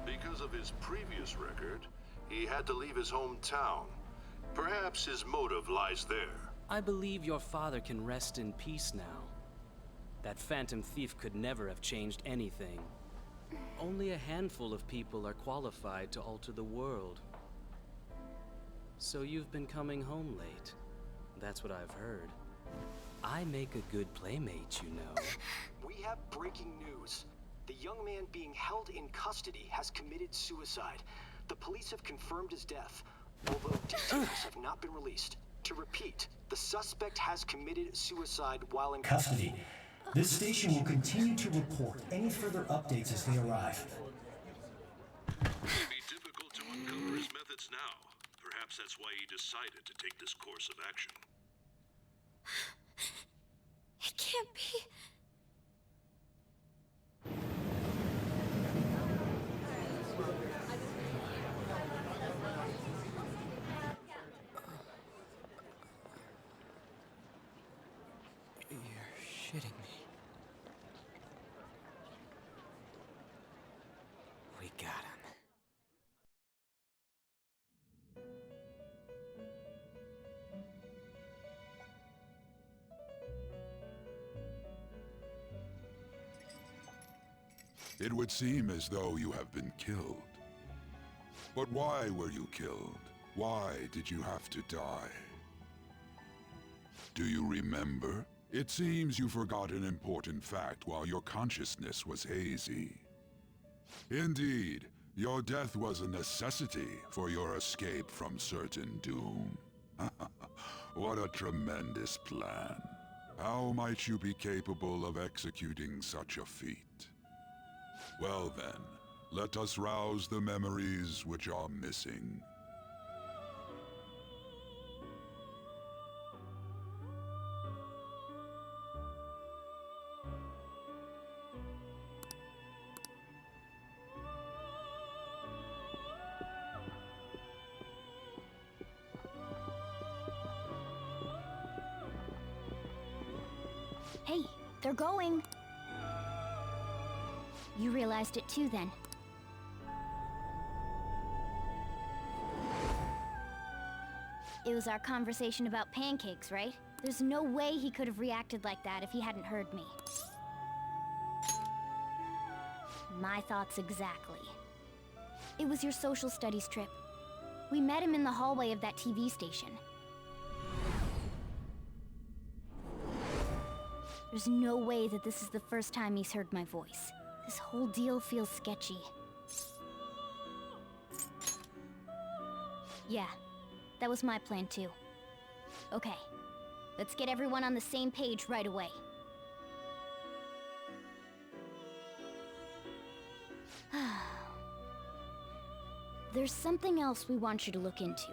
S12: Because of his previous record, he had to leave his hometown. Perhaps his motive lies there.
S25: I believe your father can rest in peace now. That phantom thief could never have changed anything. Only a handful of people are qualified to alter the world. So you've been coming home late. That's what I've heard. I make a good playmate, you know.
S22: We have breaking news. The young man being held in custody has committed suicide. The police have confirmed his death, although details have not been released. To repeat, the suspect has committed suicide while in
S19: Custody. This station will continue to report any further updates as they arrive.
S1: It may be difficult to uncover his methods now. Perhaps that's why he decided to take this course of action.
S21: It can't be.
S6: You're shitting me. We got him.
S2: It would seem as though you have been killed. But why were you killed? Why did you have to die? Do you remember? It seems you forgot an important fact while your consciousness was hazy. Indeed, your death was a necessity for your escape from certain doom. What a tremendous plan. How might you be capable of executing such a feat? Well then, let us rouse the memories which are missing.
S7: Hey, they're going. You realized it too, then. It was our conversation about pancakes, right? There's no way he could have reacted like that if he hadn't heard me. My thoughts exactly. It was your social studies trip. We met him in the hallway of that TV station. There's no way that this is the first time he's heard my voice. This whole deal feels sketchy. Yeah, that was my plan too. Okay, let's get everyone on the same page right away. There's something else we want you to look into.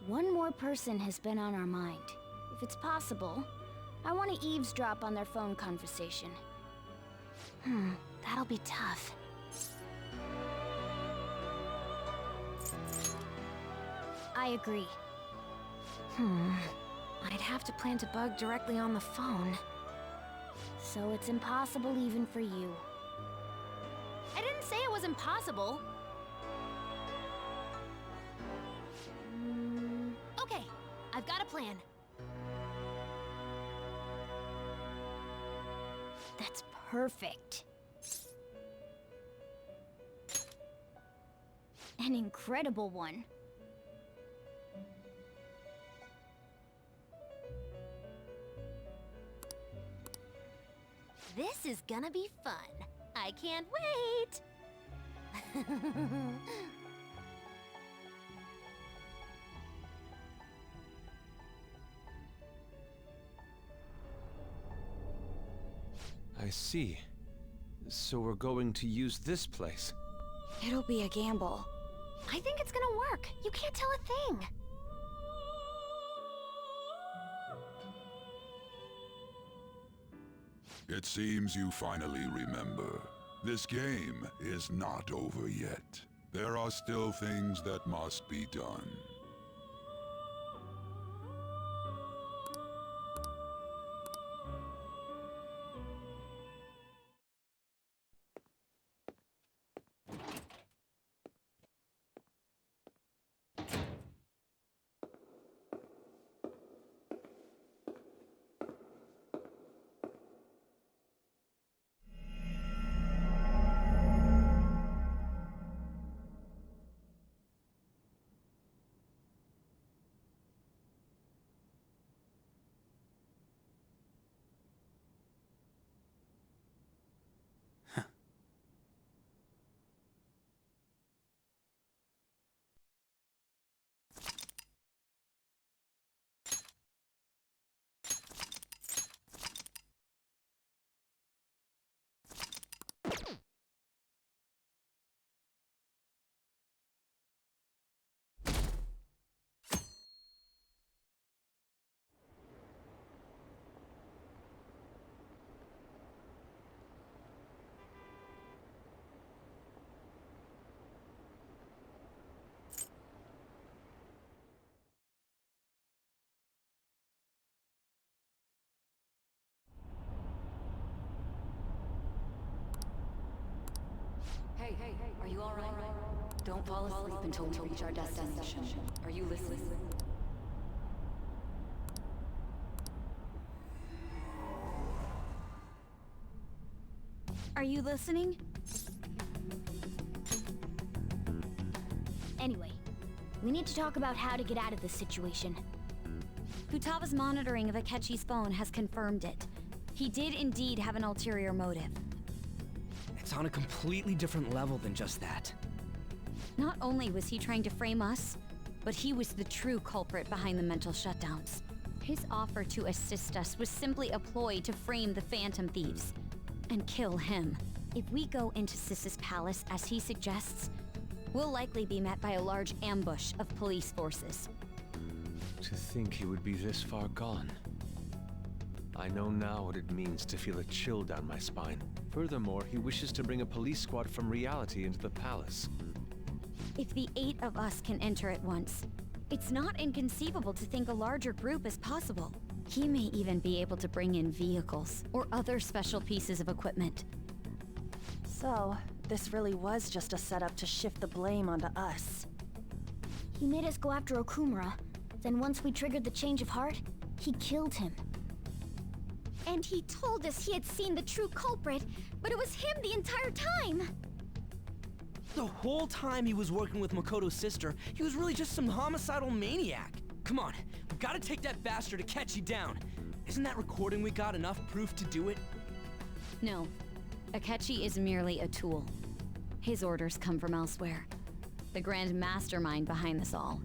S7: One more person has been on our mind. If it's possible, I want to eavesdrop on their phone conversation. That'll be tough. I agree. I'd have to plant a bug directly on the phone. So it's impossible even for you. I didn't say it was impossible. Okay, I've got a plan. That's perfect. An incredible one. This is gonna be fun. I can't wait!
S14: I see. So we're going to use this place.
S7: It'll be a gamble. I think it's gonna work. You can't tell a thing.
S2: It seems you finally remember. This game is not over yet. There are still things that must be done.
S13: are you alright? Don't fall asleep until we reach our destination. Are you listening?
S7: Are you listening? Anyway, we need to talk about how to get out of this situation. Futaba's monitoring of Akechi's phone has confirmed it. He did indeed have an ulterior motive.
S6: It's on a completely different level than just that.
S7: Not only was he trying to frame us, but he was the true culprit behind the mental shutdowns. His offer to assist us was simply a ploy to frame the Phantom Thieves and kill him. If we go into Sis's palace as he suggests, we'll likely be met by a large ambush of police forces.
S4: To think he would be this far gone. I know now what it means to feel a chill down my spine. Furthermore, he wishes to bring a police squad from reality into the palace.
S7: If the 8 of us can enter at once, it's not inconceivable to think a larger group is possible. He may even be able to bring in vehicles or other special pieces of equipment.
S5: So, this really was just a setup to shift the blame onto us.
S7: He made us go after Okumura. Then once we triggered the change of heart, he killed him. And he told us he had seen the true culprit, but it was him the entire time!
S16: The whole time he was working with Makoto's sister, he was really just some homicidal maniac. Come on, we gotta take that bastard Akechi down. Isn't that recording we got enough proof to do it?
S7: No. Akechi is merely a tool. His orders come from elsewhere. The grand mastermind behind this all.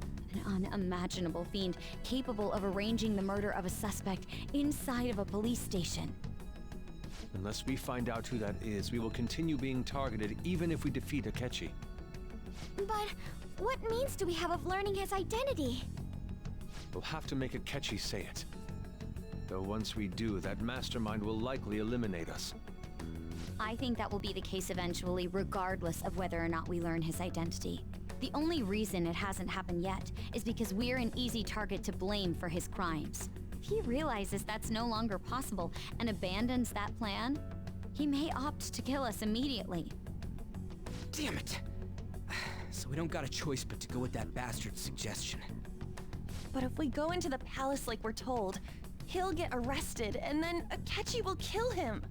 S7: An unimaginable fiend capable of arranging the murder of a suspect inside of a police station.
S4: Unless we find out who that is, we will continue being targeted even if we defeat Akechi.
S7: But what means do we have of learning his identity?
S4: We'll have to make Akechi say it. Though once we do, that mastermind will likely eliminate us.
S7: I think that will be the case eventually, regardless of whether or not we learn his identity. The only reason it hasn't happened yet is because we're an easy target to blame for his crimes. If he realizes that's no longer possible and abandons that plan, he may opt to kill us immediately.
S6: Damn it! So we don't got a choice but to go with that bastard's suggestion.
S5: But if we go into the palace like we're told, he'll get arrested and then Akechi will kill him.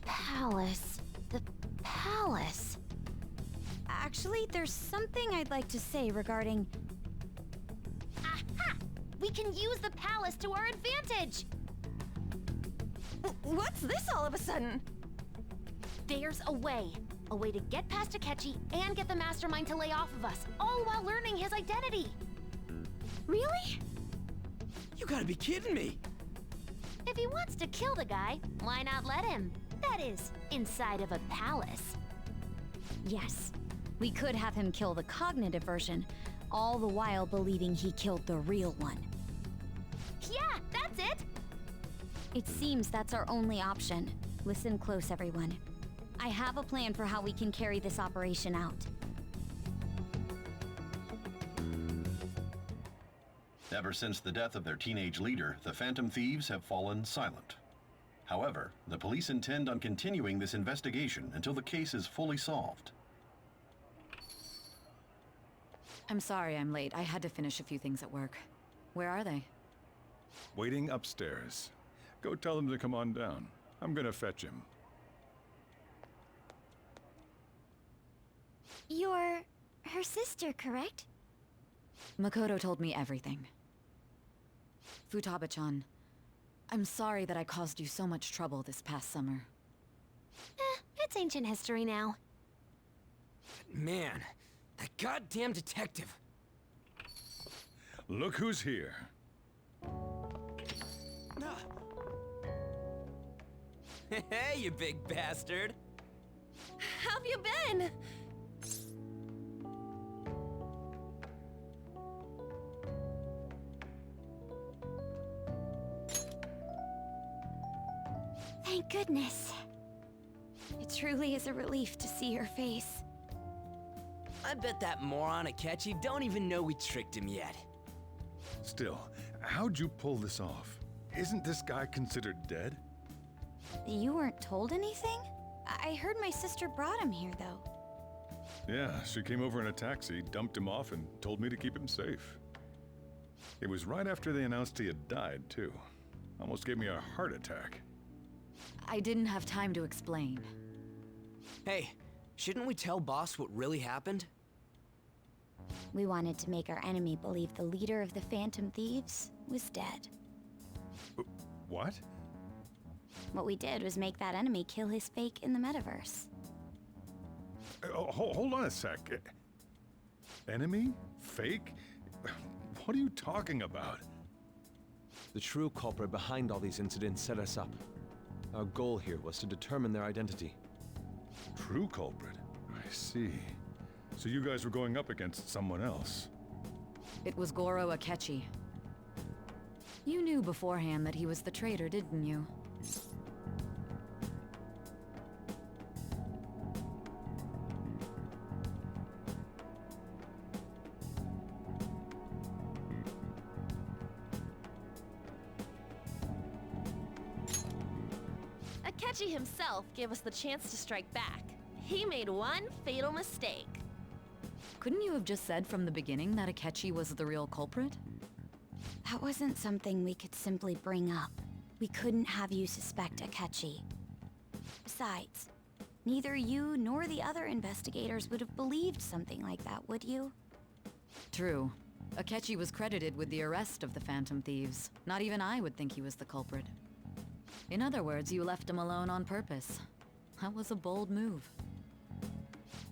S7: Palace. The palace. Actually, there's something I'd like to say regarding... Aha! We can use the palace to our advantage!
S5: What's this all of a sudden?
S7: There's a way. A way to get past Akechi and get the mastermind to lay off of us, all while learning his identity. Really?
S16: You gotta be kidding me!
S7: If he wants to kill the guy, why not let him? That is, inside of a palace. Yes, we could have him kill the cognitive version, all the while believing he killed the real one. Yeah, that's it! It seems that's our only option. Listen close, everyone. I have a plan for how we can carry this operation out.
S1: Ever since the death of their teenage leader, the Phantom Thieves have fallen silent. However, the police intend on continuing this investigation until the case is fully solved.
S13: I'm sorry I'm late. I had to finish a few things at work. Where are they?
S9: Waiting upstairs. Go tell them to come on down. I'm gonna fetch him.
S7: You're her sister, correct?
S13: Makoto told me everything. Futaba-chan, I'm sorry that I caused you so much trouble this past summer.
S7: It's ancient history now.
S6: Man, that goddamn detective.
S9: Look who's here.
S16: Hey, you big bastard!
S5: How have you been?
S7: Thank goodness. It truly is a relief to see your face.
S16: I bet that moron Akechi don't even know we tricked him yet.
S9: Still, how'd you pull this off? Isn't this guy considered dead?
S7: You weren't told anything? I heard my sister brought him here, though.
S9: Yeah, she came over in a taxi, dumped him off, and told me to keep him safe. It was right after they announced he had died, too. Almost gave me a heart attack.
S13: I didn't have time to explain.
S6: Hey, shouldn't we tell Boss what really happened?
S7: We wanted to make our enemy believe the leader of the Phantom Thieves was dead.
S9: What?
S7: What we did was make that enemy kill his fake in the metaverse.
S9: Hold on a sec. Enemy? Fake? What are you talking about?
S4: The true culprit behind all these incidents set us up. Our goal here was to determine their identity.
S9: True culprit? I see. So you guys were going up against someone else.
S13: It was Goro Akechi. You knew beforehand that he was the traitor, didn't you?
S5: Akechi himself gave us the chance to strike back. He made one fatal mistake.
S13: Couldn't you have just said from the beginning that Akechi was the real culprit?
S7: That wasn't something we could simply bring up. We couldn't have you suspect Akechi. Besides, neither you nor the other investigators would have believed something like that, would you?
S13: True. Akechi was credited with the arrest of the Phantom Thieves. Not even I would think he was the culprit. In other words, you left him alone on purpose. That was a bold move.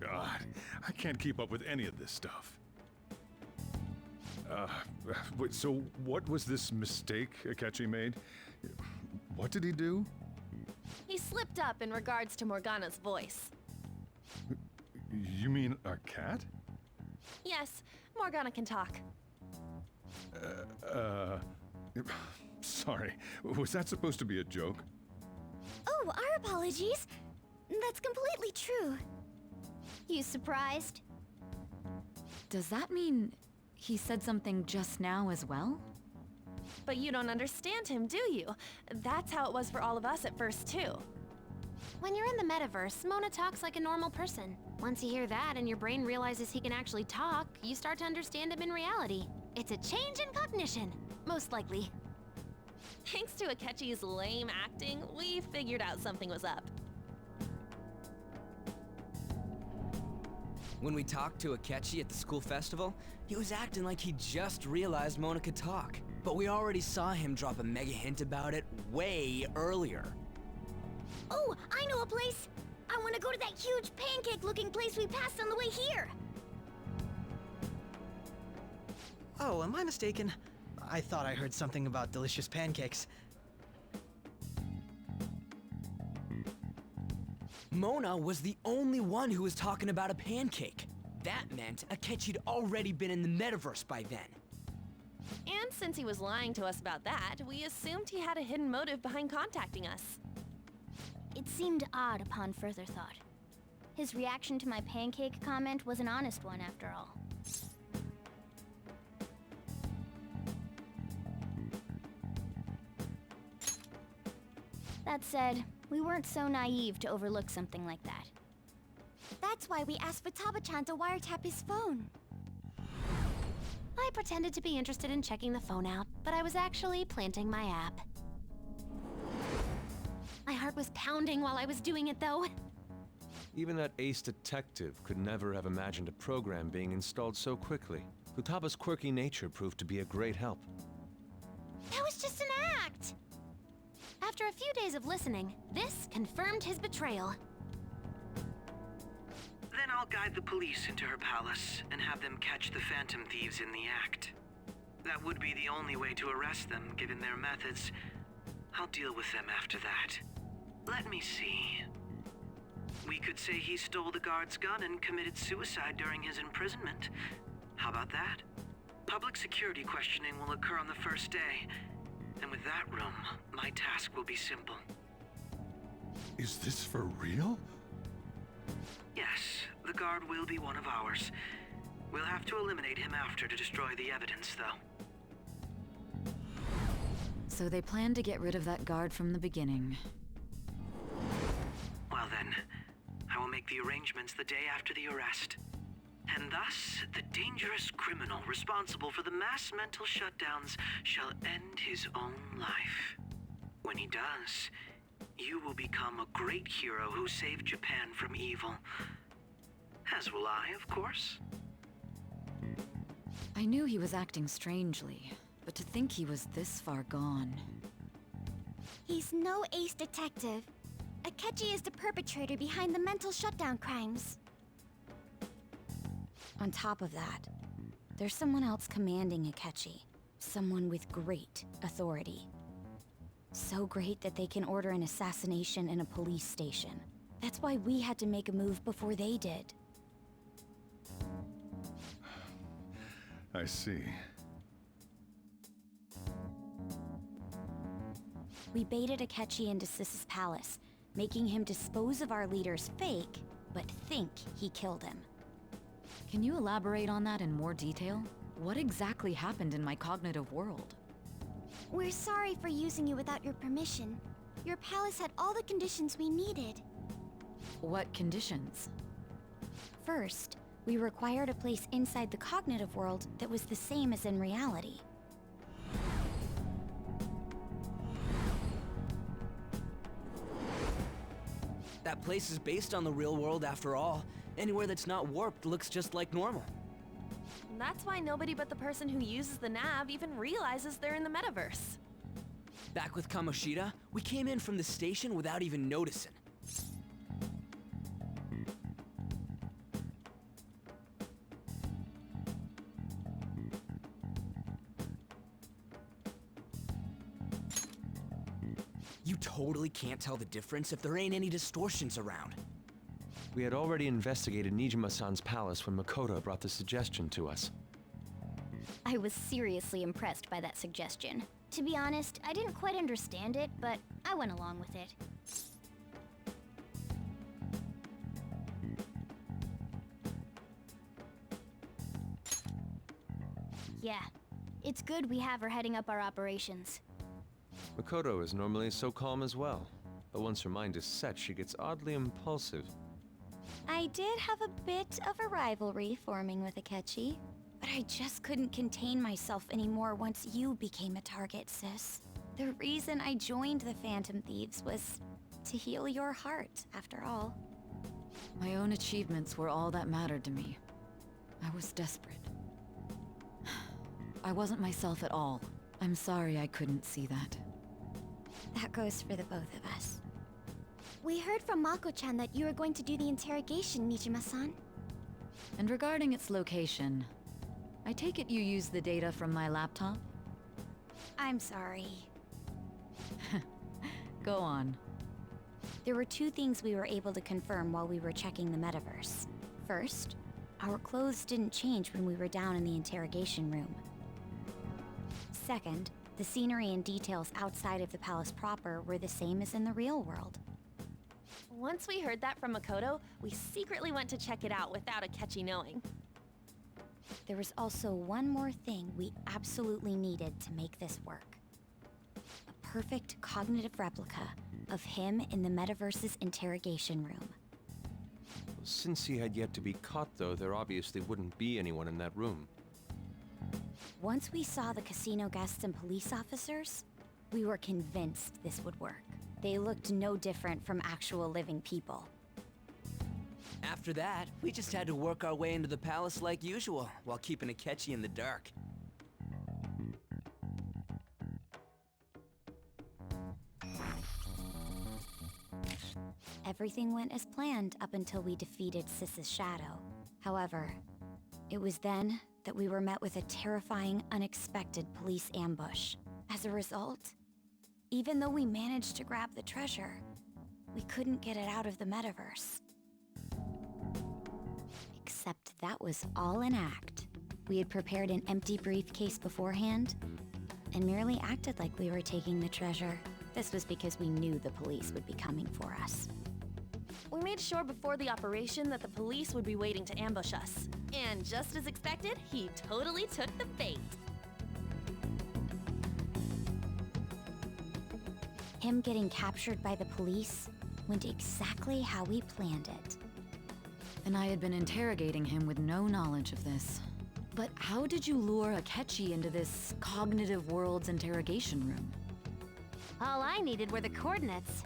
S9: God, I can't keep up with any of this stuff. Wait, so what was this mistake Akechi made? What did he do?
S5: He slipped up in regards to Morgana's voice.
S9: You mean our cat?
S5: Yes, Morgana can talk.
S9: Sorry, was that supposed to be a joke?
S7: Oh, our apologies. That's completely true. You surprised?
S13: Does that mean he said something just now as well?
S5: But you don't understand him, do you? That's how it was for all of us at first, too.
S8: When you're in the metaverse, Mona talks like a normal person. Once you hear that and your brain realizes he can actually talk, you start to understand him in reality. It's a change in cognition, most likely.
S5: Thanks to Akechi's lame acting, we figured out something was up.
S6: When we talked to Akechi at the school festival, he was acting like he just realized Mona could talk. But we already saw him drop a mega hint about it way earlier.
S7: Oh, I know a place! I want to go to that huge pancake-looking place we passed on the way here!
S16: Oh, am I mistaken? I thought I heard something about delicious pancakes.
S6: Mona was the only one who was talking about a pancake. That meant Akechi'd already been in the metaverse by then.
S5: And since he was lying to us about that, we assumed he had a hidden motive behind contacting us.
S7: It seemed odd upon further thought. His reaction to my pancake comment was an honest one, after all. That said, we weren't so naive to overlook something like that. That's why we asked Futaba-chan to wiretap his phone.
S8: I pretended to be interested in checking the phone out, but I was actually planting my app. My heart was pounding while I was doing it, though.
S4: Even that ace detective could never have imagined a program being installed so quickly. Futaba's quirky nature proved to be a great help.
S8: That was just an act! After a few days of listening, this confirmed his betrayal.
S3: Then I'll guide the police into her palace and have them catch the Phantom Thieves in the act. That would be the only way to arrest them, given their methods. I'll deal with them after that. Let me see. We could say he stole the guard's gun and committed suicide during his imprisonment. How about that? Public security questioning will occur on the first day. And with that room, my task will be simple.
S9: Is this for real?
S3: Yes, the guard will be one of ours. We'll have to eliminate him after to destroy the evidence, though.
S13: So they planned to get rid of that guard from the beginning.
S3: Well then, I will make the arrangements the day after the arrest. and thus the dangerous criminal responsible for the mass mental shutdowns shall end his own life. When he does, you will become a great hero who saved Japan from evil. As will I, of course.
S13: I knew he was acting strangely, but to think he was this far gone...
S7: He's no ace detective. Akechi is the perpetrator behind the mental shutdown crimes.
S13: On top of that, there's someone else commanding Akechi. Someone with great authority. So great that they can order an assassination in a police station. That's why we had to make a move before they did.
S9: I see.
S13: We baited Akechi into Sis's palace, making him dispose of our leader's fake, but think he killed him. Can you elaborate on that in more detail? What exactly happened in my cognitive world?
S7: We're sorry for using you without your permission. Your palace had all the conditions we needed.
S13: What conditions? First, we required a place inside the cognitive world that was the same as in reality.
S6: That place is based on the real world after all. Anywhere that's not warped looks just like normal.
S5: That's why nobody but the person who uses the nav even realizes they're in the metaverse.
S6: Back with Kamoshida, we came in from the station without even noticing. You totally can't tell the difference if there ain't any distortions around.
S4: We had already investigated Nijima-san's palace when Makoto brought the suggestion to us.
S7: I was seriously impressed by that suggestion. To be honest, I didn't quite understand it, but I went along with it. Yeah, it's good we have her heading up our operations.
S4: Makoto is normally so calm as well, but once her mind is set, she gets oddly impulsive.
S7: I did have a bit of a rivalry forming with Akechi,
S13: but I just couldn't contain myself anymore once you became a target, sis. The reason I joined the Phantom Thieves was to heal your heart, after all. My own achievements were all that mattered to me. I was desperate. I wasn't myself at all. I'm sorry I couldn't see that.
S7: That goes for the both of us. We heard from Mako-chan that you were going to do the interrogation, Nijima-san.
S13: And regarding its location, I take it you used the data from my laptop?
S7: I'm sorry.
S13: Go on. There were two things we were able to confirm while we were checking the metaverse. First, our clothes didn't change when we were down in the interrogation room. Second, the scenery and details outside of the palace proper were the same as in the real world.
S5: Once we heard that from Makoto, we secretly went to check it out without Akechi knowing.
S13: There was also one more thing we absolutely needed to make this work. A perfect cognitive replica of him in the metaverse's interrogation room.
S4: Since he had yet to be caught, though, there obviously wouldn't be anyone in that room.
S13: Once we saw the casino guests and police officers, we were convinced this would work. They looked no different from actual living people.
S6: After that, we just had to work our way into the palace like usual, while keeping Akechi in the dark.
S13: Everything went as planned up until we defeated Sis's shadow. However, it was then that we were met with a terrifying, unexpected police ambush. As a result, even though we managed to grab the treasure, we couldn't get it out of the metaverse. Except that was all an act. We had prepared an empty briefcase beforehand, and merely acted like we were taking the treasure. This was because we knew the police would be coming for us.
S5: We made sure before the operation that the police would be waiting to ambush us. And just as expected, he totally took the bait.
S13: Him getting captured by the police went exactly how we planned it. And I had been interrogating him with no knowledge of this. But how did you lure Akechi into this cognitive world's interrogation room?
S8: All I needed were the coordinates.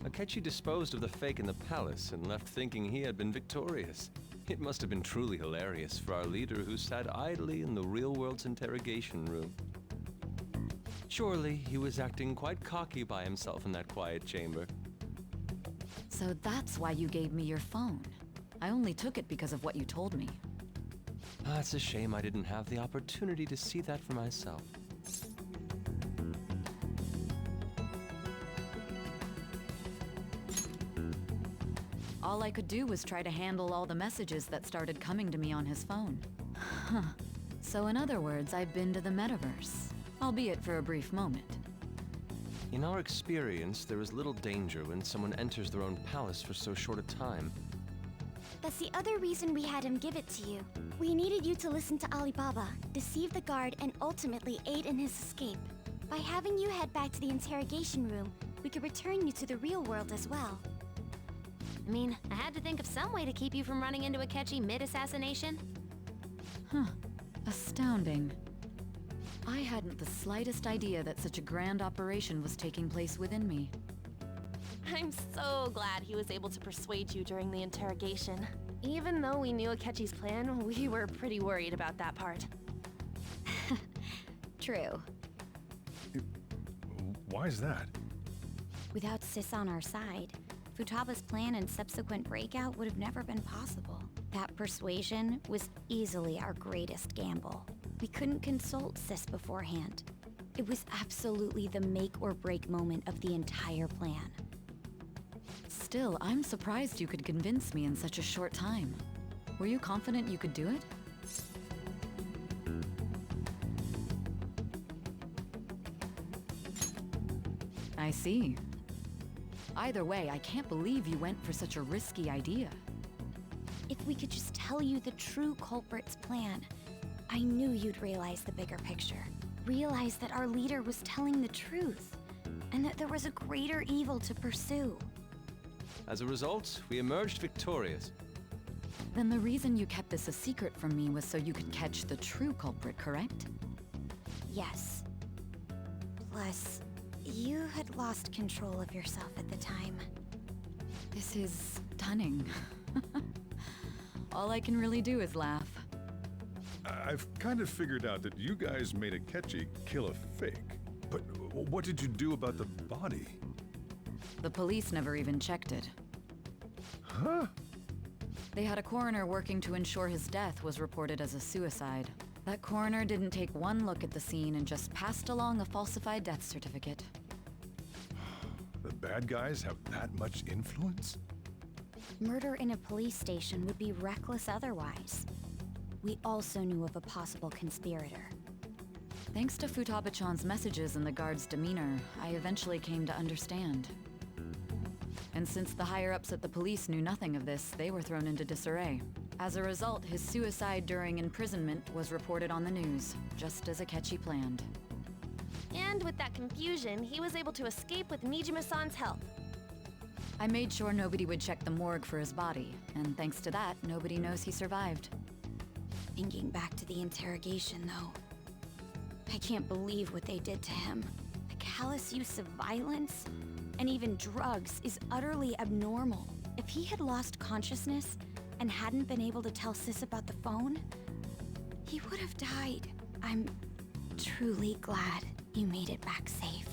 S4: Akechi disposed of the fake in the palace and left thinking he had been victorious. It must have been truly hilarious for our leader who sat idly in the real world's interrogation room. Surely he was acting quite cocky by himself in that quiet chamber.
S13: So that's why you gave me your phone. I only took it because of what you told me.
S4: It's a shame I didn't have the opportunity to see that for myself.
S13: All I could do was try to handle all the messages that started coming to me on his phone. Huh. So in other words, I've been to the metaverse, albeit for a brief moment.
S4: In our experience, there is little danger when someone enters their own palace for so short a time.
S7: That's the other reason we had him give it to you. We needed you to listen to Alibaba, deceive the guard, and ultimately aid in his escape. By having you head back to the interrogation room, we could return you to the real world as well.
S8: I mean, I had to think of some way to keep you from running into Akechi mid-assassination.
S13: Huh. Astounding. I hadn't the slightest idea that such a grand operation was taking place within me.
S5: I'm so glad he was able to persuade you during the interrogation. Even though we knew Akechi's plan, we were pretty worried about that part.
S7: True.
S9: Why is that?
S7: Without Sis on our side, Futaba's plan and subsequent breakout would have never been possible. That persuasion was easily our greatest gamble. We couldn't consult Sis beforehand. It was absolutely the make or break moment of the entire plan.
S13: Still, I'm surprised you could convince me in such a short time. Were you confident you could do it? I see. Either way, I can't believe you went for such a risky idea.
S7: If we could just tell you the true culprit's plan, I knew you'd realize the bigger picture. Realize that our leader was telling the truth, and that there was a greater evil to pursue.
S4: As a result, we emerged victorious.
S13: Then the reason you kept this a secret from me was so you could catch the true culprit, correct?
S7: Yes. Plus, you had lost control of yourself at the time.
S13: This is stunning. All I can really do is laugh.
S9: I've kind of figured out that you guys made Akechi kill a fake. But what did you do about the body?
S13: The police never even checked it.
S9: Huh?
S13: They had a coroner working to ensure his death was reported as a suicide. That coroner didn't take one look at the scene and just passed along a falsified death certificate.
S9: The bad guys have that much influence?
S7: Murder in a police station would be reckless otherwise. We also knew of a possible conspirator.
S13: Thanks to Futaba-chan's messages and the guard's demeanor, I eventually came to understand. And since the higher-ups at the police knew nothing of this, they were thrown into disarray. As a result, his suicide during imprisonment was reported on the news, just as Akechi planned.
S5: And with that confusion, he was able to escape with Nijima-san's help.
S13: I made sure nobody would check the morgue for his body, and thanks to that, nobody knows he survived.
S7: Thinking back to the interrogation, though, I can't believe what they did to him. The callous use of violence, and even drugs, is utterly abnormal. If he had lost consciousness and hadn't been able to tell Sis about the phone, he would have died. I'm truly glad you made it back safe.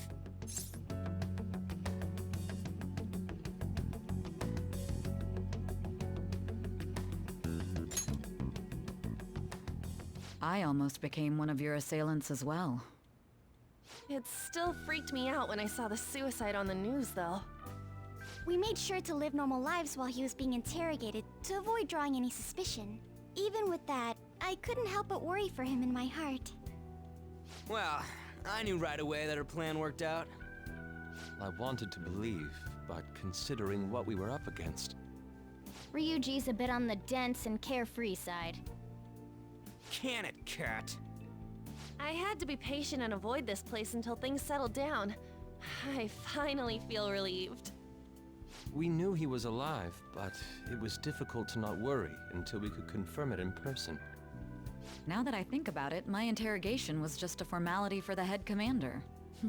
S13: I almost became one of your assailants as well.
S5: It still freaked me out when I saw the suicide on the news, though.
S7: We made sure to live normal lives while he was being interrogated to avoid drawing any suspicion. Even with that, I couldn't help but worry for him in my heart.
S6: Well, I knew right away that her plan worked out.
S4: I wanted to believe, but considering what we were up against...
S7: Ryuji's a bit on the dense and carefree side.
S6: Can it, cat?
S5: I had to be patient and avoid this place until things settled down. I finally feel relieved.
S4: We knew he was alive, but it was difficult to not worry until we could confirm it in person.
S13: Now that I think about it, my interrogation was just a formality for the head commander.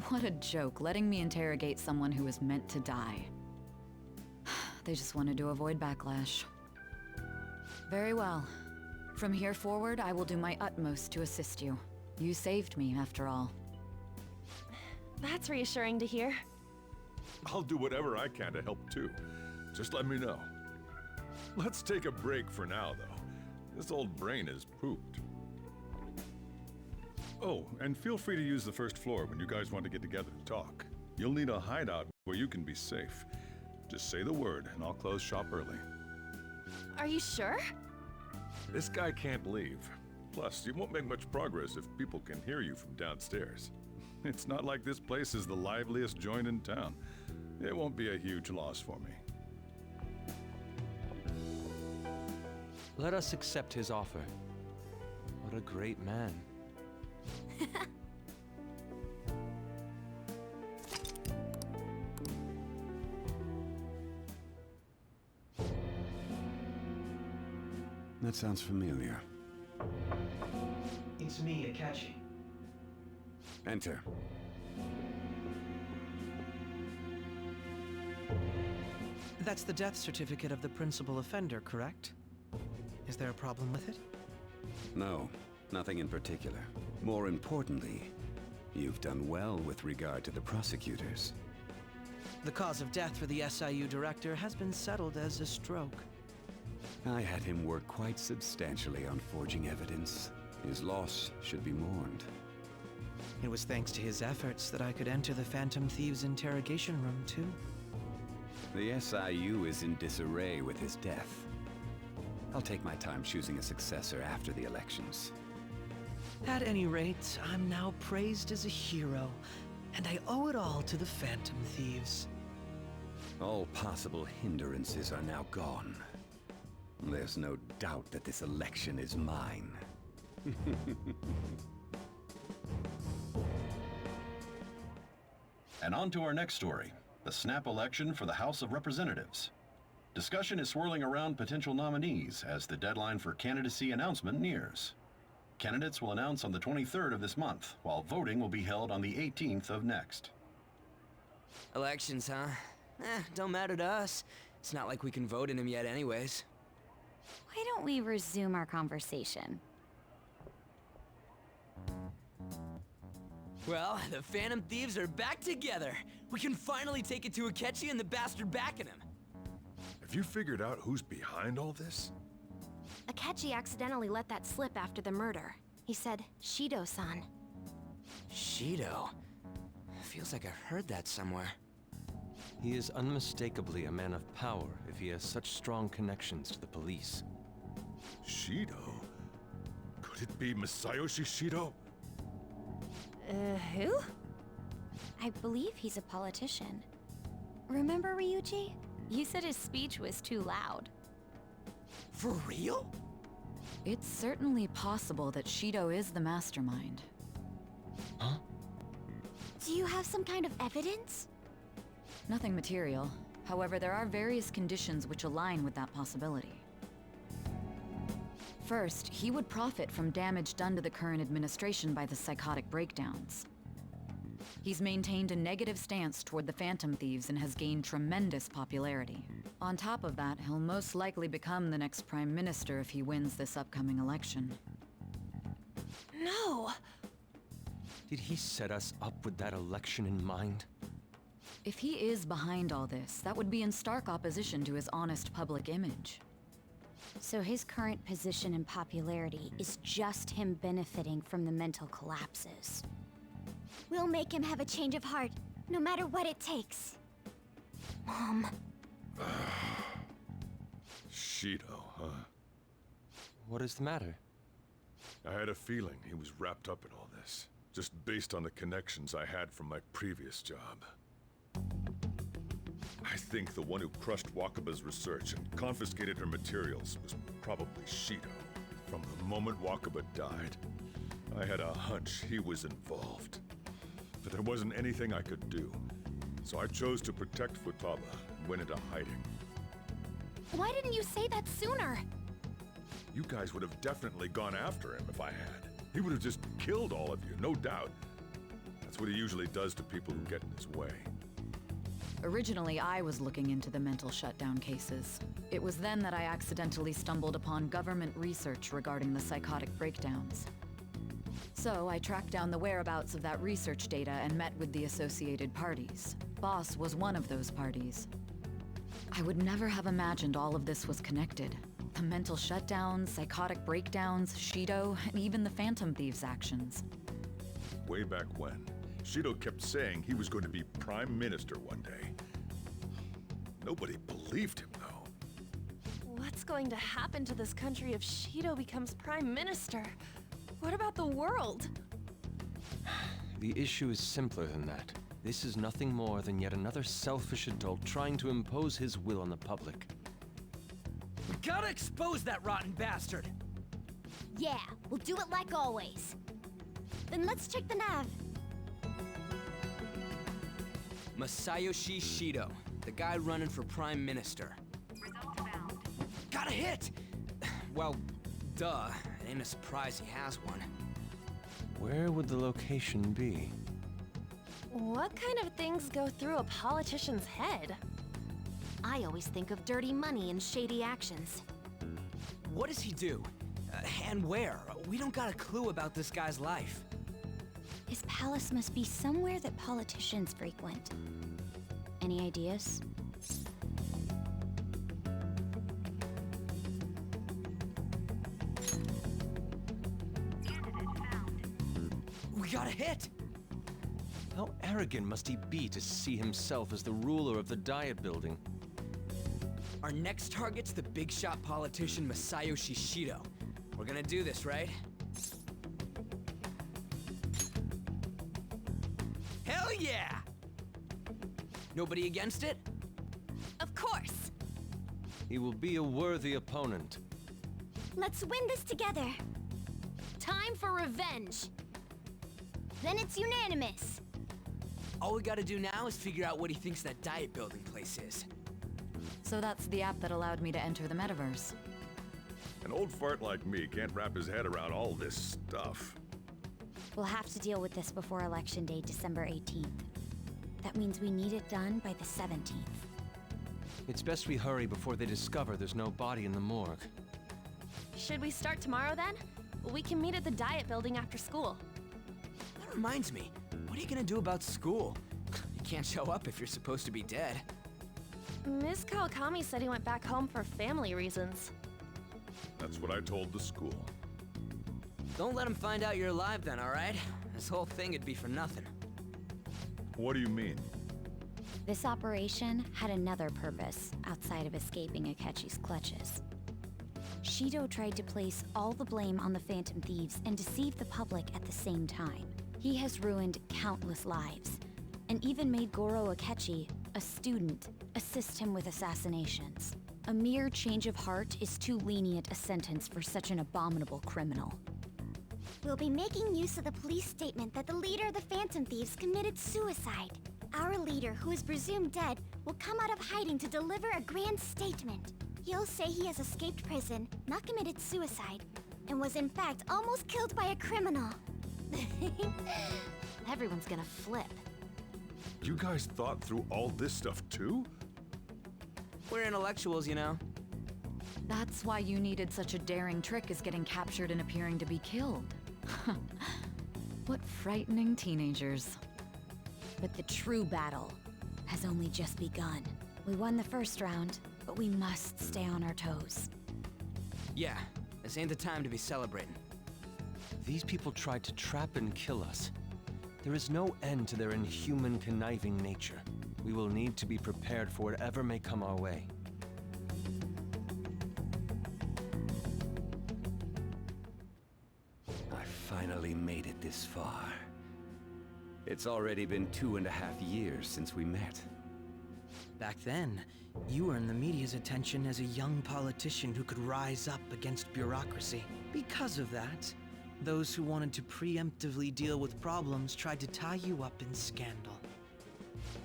S13: What a joke, letting me interrogate someone who was meant to die. They just wanted to avoid backlash. Very well. From here forward, I will do my utmost to assist you. You saved me, after all.
S5: That's reassuring to hear.
S9: I'll do whatever I can to help too. Just let me know. Let's take a break for now, though. This old brain is pooped. Oh, and feel free to use the first floor when you guys want to get together to talk. You'll need a hideout where you can be safe. Just say the word, and I'll close shop early.
S5: Are you sure?
S9: This guy can't leave. Plus, you won't make much progress if people can hear you from downstairs. It's not like this place is the liveliest joint in town. It won't be a huge loss for me.
S4: Let us accept his offer. What a great man.
S10: That sounds familiar.
S22: It's me, Akechi.
S10: Enter.
S16: That's the death certificate of the principal offender, correct? Is there a problem with it?
S10: No, nothing in particular. More importantly, you've done well with regard to the prosecutors.
S16: The cause of death for the SIU director has been settled as a stroke.
S10: I had him work quite substantially on forging evidence. His loss should be mourned.
S16: It was thanks to his efforts that I could enter the Phantom Thieves' interrogation room, too.
S10: The SIU is in disarray with his death. I'll take my time choosing a successor after the elections.
S16: At any rate, I'm now praised as a hero, and I owe it all to the Phantom Thieves.
S10: All possible hindrances are now gone. There's no doubt that this election is mine.
S1: And on to our next story, the snap election for the House of Representatives. Discussion is swirling around potential nominees as the deadline for candidacy announcement nears. Candidates will announce on the 23rd of this month, while voting will be held on the 18th of next.
S6: Elections, huh? Don't matter to us. It's not like we can vote in them yet anyways.
S7: Why don't we resume our conversation?
S6: Well, the Phantom Thieves are back together. We can finally take it to Akechi and the bastard backing him.
S9: Have you figured out who's behind all this?
S8: Akechi accidentally let that slip after the murder. He said, Shido-san.
S6: Shido? Feels like I've heard that somewhere.
S4: He is unmistakably a man of power if he has such strong connections to the police.
S9: Shido? Could it be Masayoshi Shido?
S7: Who? I believe he's a politician. Remember Ryuji? You said his speech was too loud.
S6: For real?
S13: It's certainly possible that Shido is the mastermind.
S4: Huh?
S7: Do you have some kind of evidence?
S13: Nothing material. However, there are various conditions which align with that possibility. First, he would profit from damage done to the current administration by the psychotic breakdowns. He's maintained a negative stance toward the Phantom Thieves and has gained tremendous popularity. On top of that, he'll most likely become the next Prime Minister if he wins this upcoming election.
S5: No!
S4: Did he set us up with that election in mind?
S13: If he is behind all this, that would be in stark opposition to his honest public image.
S7: So his current position and popularity is just him benefiting from the mental collapses. We'll make him have a change of heart, no matter what it takes. Mom.
S9: Shido, huh?
S4: What is the matter?
S9: I had a feeling he was wrapped up in all this, just based on the connections I had from my previous job. I think the one who crushed Wakaba's research and confiscated her materials was probably Shido. From the moment Wakaba died, I had a hunch he was involved. But there wasn't anything I could do. So I chose to protect Futaba and went into hiding.
S5: Why didn't you say that sooner?
S9: You guys would have definitely gone after him if I had. He would have just killed all of you, no doubt. That's what he usually does to people who get in his way.
S13: Originally, I was looking into the mental shutdown cases. It was then that I accidentally stumbled upon government research regarding the psychotic breakdowns. So I tracked down the whereabouts of that research data and met with the associated parties. Boss was one of those parties. I would never have imagined all of this was connected. The mental shutdowns, psychotic breakdowns, Shido, and even the Phantom Thieves' actions.
S9: Way back when, Shido kept saying he was going to be Prime Minister one day. Nobody believed him, though.
S5: What's going to happen to this country if Shido becomes Prime Minister? What about the world?
S4: The issue is simpler than that. This is nothing more than yet another selfish adult trying to impose his will on the public.
S6: We gotta expose that rotten bastard!
S7: Yeah, we'll do it like always. Then let's check the nav.
S6: Masayoshi Shido, the guy running for Prime Minister. Got a hit! Well, duh. It ain't a surprise he has one.
S4: Where would the location be?
S5: What kind of things go through a politician's head?
S8: I always think of dirty money and shady actions.
S6: What does he do? And where? We don't got a clue about this guy's life.
S7: His palace must be somewhere that politicians frequent. Any ideas?
S6: We got a hit!
S4: How arrogant must he be to see himself as the ruler of the Diet Building?
S6: Our next target's the big shot politician Masayoshi Shido. We're gonna do this, right? Hell yeah! Nobody against it?
S5: Of course!
S4: He will be a worthy opponent.
S7: Let's win this together.
S8: Time for revenge!
S7: Then it's unanimous.
S6: All we gotta do now is figure out what he thinks that diet building place is.
S13: So that's the app that allowed me to enter the metaverse.
S9: An old fart like me can't wrap his head around all this stuff.
S7: We'll have to deal with this before Election Day, December 18th. That means we need it done by the 17th.
S4: It's best we hurry before they discover there's no body in the morgue.
S5: Should we start tomorrow then? We can meet at the Diet Building after school.
S6: That reminds me, what are you gonna do about school? You can't show up if you're supposed to be dead.
S5: Ms. Kawakami said he went back home for family reasons.
S9: That's what I told the school.
S6: Don't let him find out you're alive then, alright? This whole thing would be for nothing.
S9: What do you mean?
S7: This operation had another purpose outside of escaping Akechi's clutches. Shido tried to place all the blame on the Phantom Thieves and deceive the public at the same time. He has ruined countless lives, and even made Goro Akechi, a student, assist him with assassinations. A mere change of heart is too lenient a sentence for such an abominable criminal. We'll be making use of the police statement that the leader of the Phantom Thieves committed suicide. Our leader, who is presumed dead, will come out of hiding to deliver a grand statement. He'll say he has escaped prison, not committed suicide, and was in fact almost killed by a criminal.
S8: Everyone's gonna flip.
S9: You guys thought through all this stuff too?
S6: We're intellectuals, you know.
S13: That's why you needed such a daring trick as getting captured and appearing to be killed. What frightening teenagers.
S7: But the true battle has only just begun. We won the first round, but we must stay on our toes.
S6: Yeah, this ain't the time to be celebrating.
S4: These people tried to trap and kill us. There is no end to their inhuman, conniving nature. We will need to be prepared for whatever may come our way.
S10: I finally made it this far. It's already been 2.5 years since we met.
S16: Back then, you earned the media's attention as a young politician who could rise up against bureaucracy. Because of that, those who wanted to preemptively deal with problems tried to tie you up in scandal.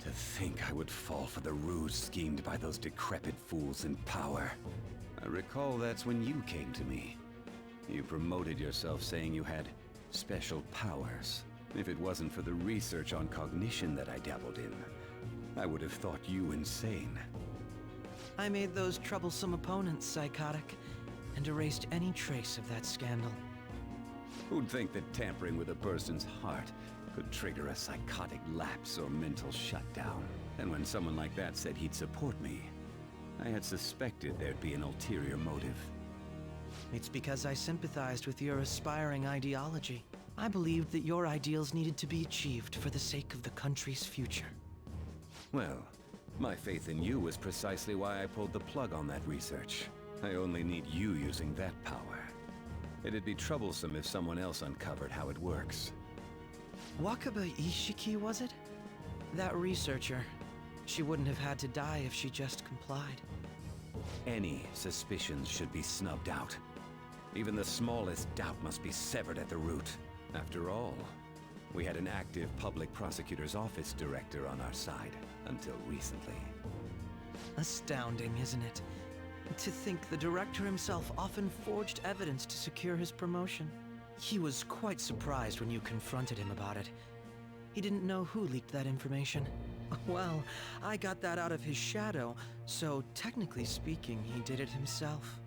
S10: To think I would fall for the ruse schemed by those decrepit fools in power. I recall that's when you came to me. You promoted yourself saying you had special powers. If it wasn't for the research on cognition that I dabbled in, I would have thought you insane.
S16: I made those troublesome opponents psychotic, and erased any trace of that scandal.
S10: Who'd think that tampering with a person's heart could trigger a psychotic lapse or mental shutdown? And when someone like that said he'd support me, I had suspected there'd be an ulterior motive.
S16: It's because I sympathized with your aspiring ideology. I believed that your ideals needed to be achieved for the sake of the country's future.
S10: Well, my faith in you was precisely why I pulled the plug on that research. I only need you using that power. It'd be troublesome if someone else uncovered how it works.
S16: Wakaba Ishiki, was it? That researcher. She wouldn't have had to die if she just complied.
S10: Any suspicions should be snubbed out. Even the smallest doubt must be severed at the root. After all, we had an active public prosecutor's office director on our side, until recently.
S16: Astounding, isn't it? To think the director himself often forged evidence to secure his promotion. He was quite surprised when you confronted him about it. He didn't know who leaked that information. Well, I got that out of his shadow, so technically speaking, he did it himself.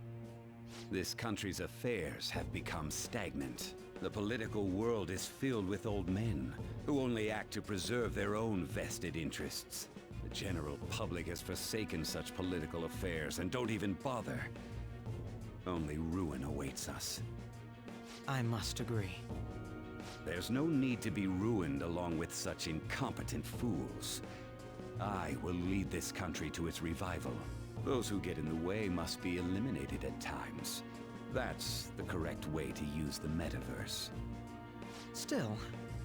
S10: This country's affairs have become stagnant. The political world is filled with old men who only act to preserve their own vested interests. The general public has forsaken such political affairs and don't even bother. Only ruin awaits us.
S16: I must agree.
S10: There's no need to be ruined along with such incompetent fools. I will lead this country to its revival. Those who get in the way must be eliminated at times. That's the correct way to use the metaverse.
S16: Still,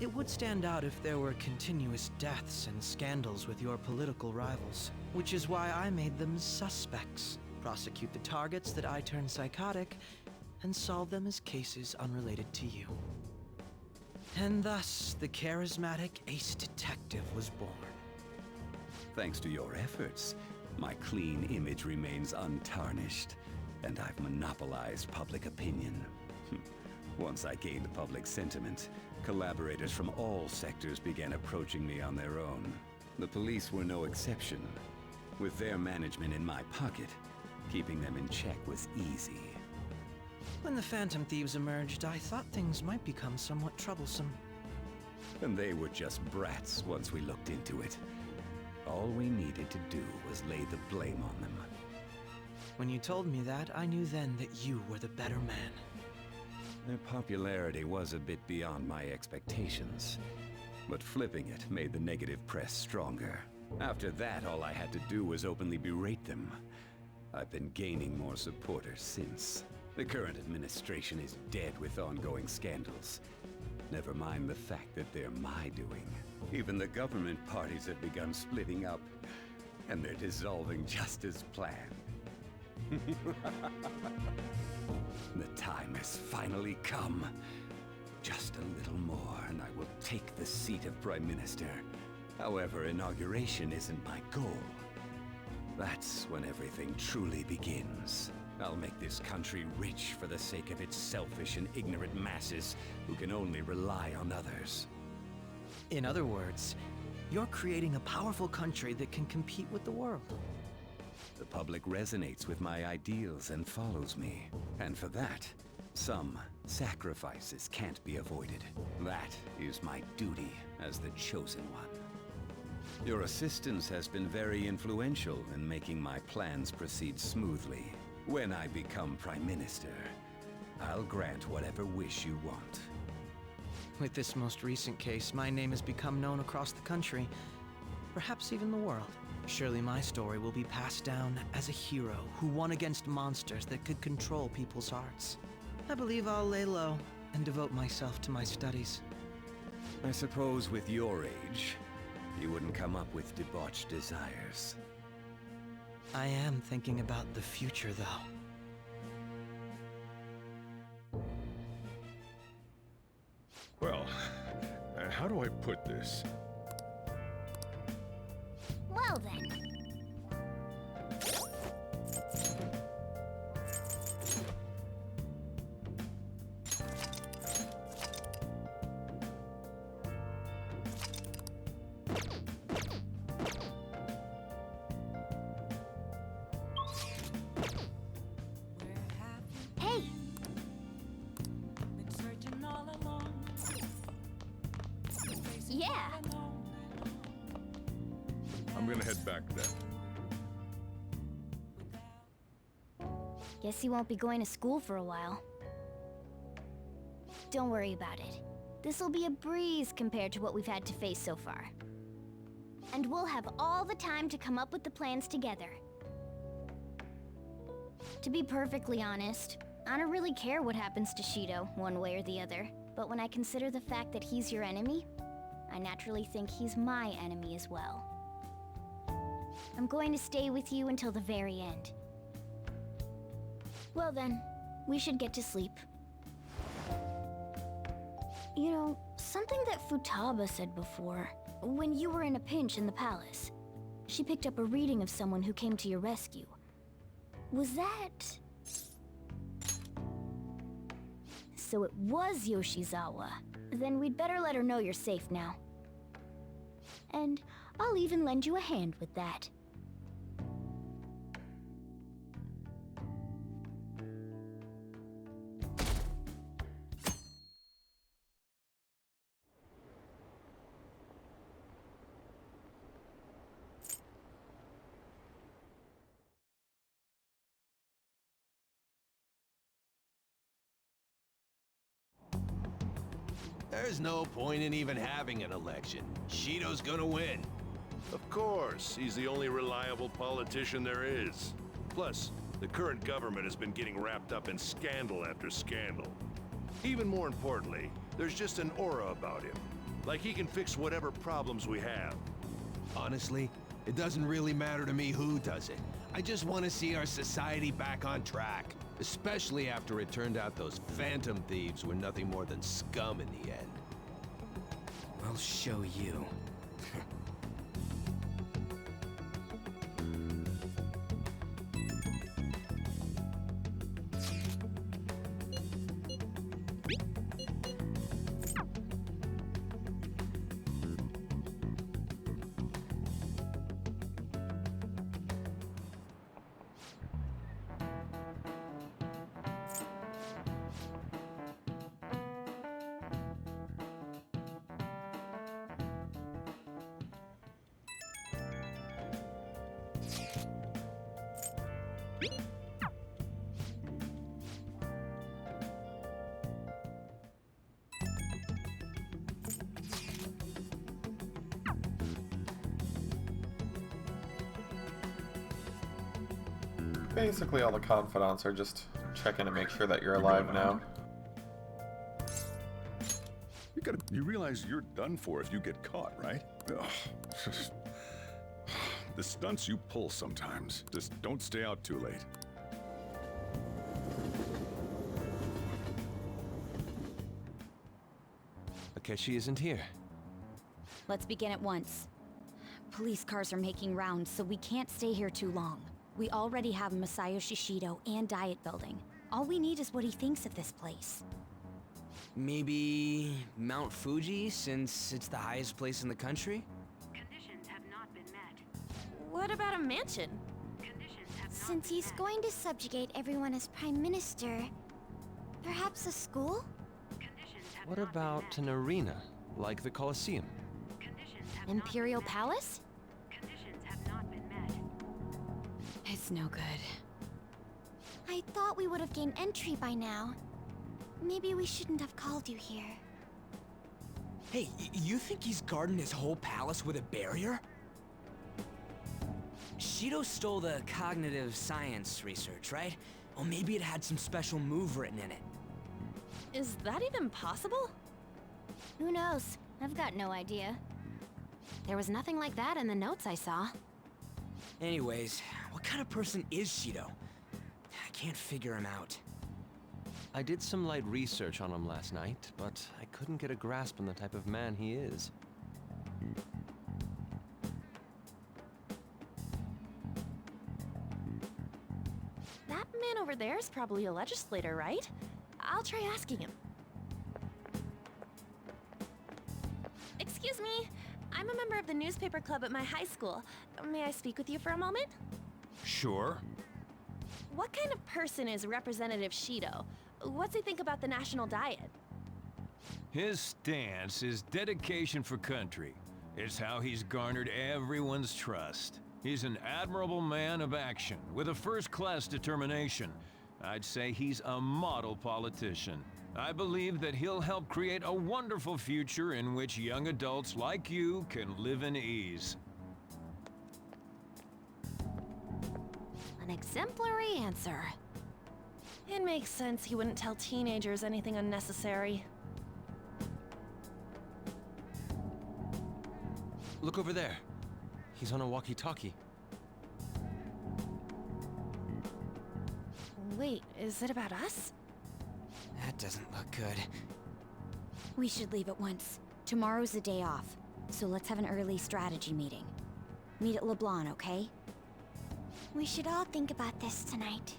S16: it would stand out if there were continuous deaths and scandals with your political rivals, which is why I made them suspects. Prosecute the targets that I turn psychotic, and solve them as cases unrelated to you. And thus, the charismatic ace detective was born.
S10: Thanks to your efforts, my clean image remains untarnished, and I've monopolized public opinion. Once I gained public sentiment, collaborators from all sectors began approaching me on their own. The police were no exception. With their management in my pocket, keeping them in check was easy.
S16: When the Phantom Thieves emerged, I thought things might become somewhat troublesome.
S10: And they were just brats once we looked into it. All we needed to do was lay the blame on them.
S16: When you told me that, I knew then that you were the better man.
S10: Their popularity was a bit beyond my expectations, but flipping it made the negative press stronger. After that, all I had to do was openly berate them. I've been gaining more supporters since. The current administration is dead with ongoing scandals. Never mind the fact that they're my doing. Even the government parties have begun splitting up, and they're dissolving just as planned. The time has finally come. Just a little more, and I will take the seat of Prime Minister. However, inauguration isn't my goal. That's when everything truly begins. I'll make this country rich for the sake of its selfish and ignorant masses who can only rely on others.
S16: In other words, you're creating a powerful country that can compete with the world.
S10: The public resonates with my ideals and follows me. And for that, some sacrifices can't be avoided. That is my duty as the chosen one. Your assistance has been very influential in making my plans proceed smoothly. When I become Prime Minister, I'll grant whatever wish you want.
S16: With this most recent case, my name has become known across the country, perhaps even the world. Surely my story will be passed down as a hero who won against monsters that could control people's hearts. I believe I'll lay low and devote myself to my studies.
S10: I suppose with your age, you wouldn't come up with debauched desires.
S16: I am thinking about the future, though.
S9: Well, how do I put this?
S7: Well then. Hey! Yeah!
S9: I'm gonna head back then.
S7: Guess you won't be going to school for a while. Don't worry about it. This'll be a breeze compared to what we've had to face so far. And we'll have all the time to come up with the plans together. To be perfectly honest, I don't really care what happens to Shido, one way or the other. But when I consider the fact that he's your enemy, I naturally think he's my enemy as well. I'm going to stay with you until the very end. Well then, we should get to sleep. You know, something that Futaba said before, when you were in a pinch in the palace, she picked up a reading of someone who came to your rescue. Was that... So it was Yoshizawa. Then we'd better let her know you're safe now. And I'll even lend you a hand with that.
S11: There's no point in even having an election. Shido's gonna win.
S15: Of course, he's the only reliable politician there is. Plus, the current government has been getting wrapped up in scandal after scandal. Even more importantly, there's just an aura about him. Like he can fix whatever problems we have.
S11: Honestly, it doesn't really matter to me who does it. I just want to see our society back on track. Especially after it turned out those phantom thieves were nothing more than scum in the end.
S6: I'll show you.
S17: Basically, all the confidants are just checking to make sure that you're alive now.
S9: You realize you're done for if you get caught, right? Ugh. The stunts you pull sometimes. Just don't stay out too late.
S4: Akechi isn't here.
S13: Let's begin at once. Police cars are making rounds, so we can't stay here too long. We already have Masayoshi Shido and Diet Building. All we need is what he thinks of this place.
S6: Maybe Mount Fuji, since it's the highest place in the country?
S8: Conditions have not been met.
S5: What about a mansion?
S7: Since he's going to subjugate everyone as Prime Minister, perhaps a school?
S4: What about an arena, like the Colosseum?
S13: Imperial Palace?
S8: Conditions have not been met.
S13: It's no good.
S7: I thought we would have gained entry by now. Maybe we shouldn't have called you here.
S6: Hey, you think he's guarding his whole palace with a barrier? Shido stole the cognitive science research, right? Well, maybe it had some special move written in it.
S5: Is that even possible?
S7: Who knows? I've got no idea.
S13: There was nothing like that in the notes I saw.
S6: Anyways, what kind of person is Shido? I can't figure him out.
S4: I did some light research on him last night, but I couldn't get a grasp on the type of man he is.
S5: That man over there is probably a legislator, right? I'll try asking him. Excuse me, I'm a member of the newspaper club at my high school. May I speak with you for a moment?
S11: Sure.
S5: What kind of person is Representative Shido? What's he think about the national diet?
S12: His stance is dedication for country. It's how he's garnered everyone's trust. He's an admirable man of action, with a first-class determination. I'd say he's a model politician. I believe that he'll help create a wonderful future in which young adults like you can live in ease.
S5: An exemplary answer. It makes sense he wouldn't tell teenagers anything unnecessary.
S4: Look over there. He's on a walkie-talkie.
S5: Wait, is it about us?
S6: That doesn't look good.
S7: We should leave at once. Tomorrow's the day off, so let's have an early strategy meeting. Meet at LeBlanc, okay? We should all think about this tonight.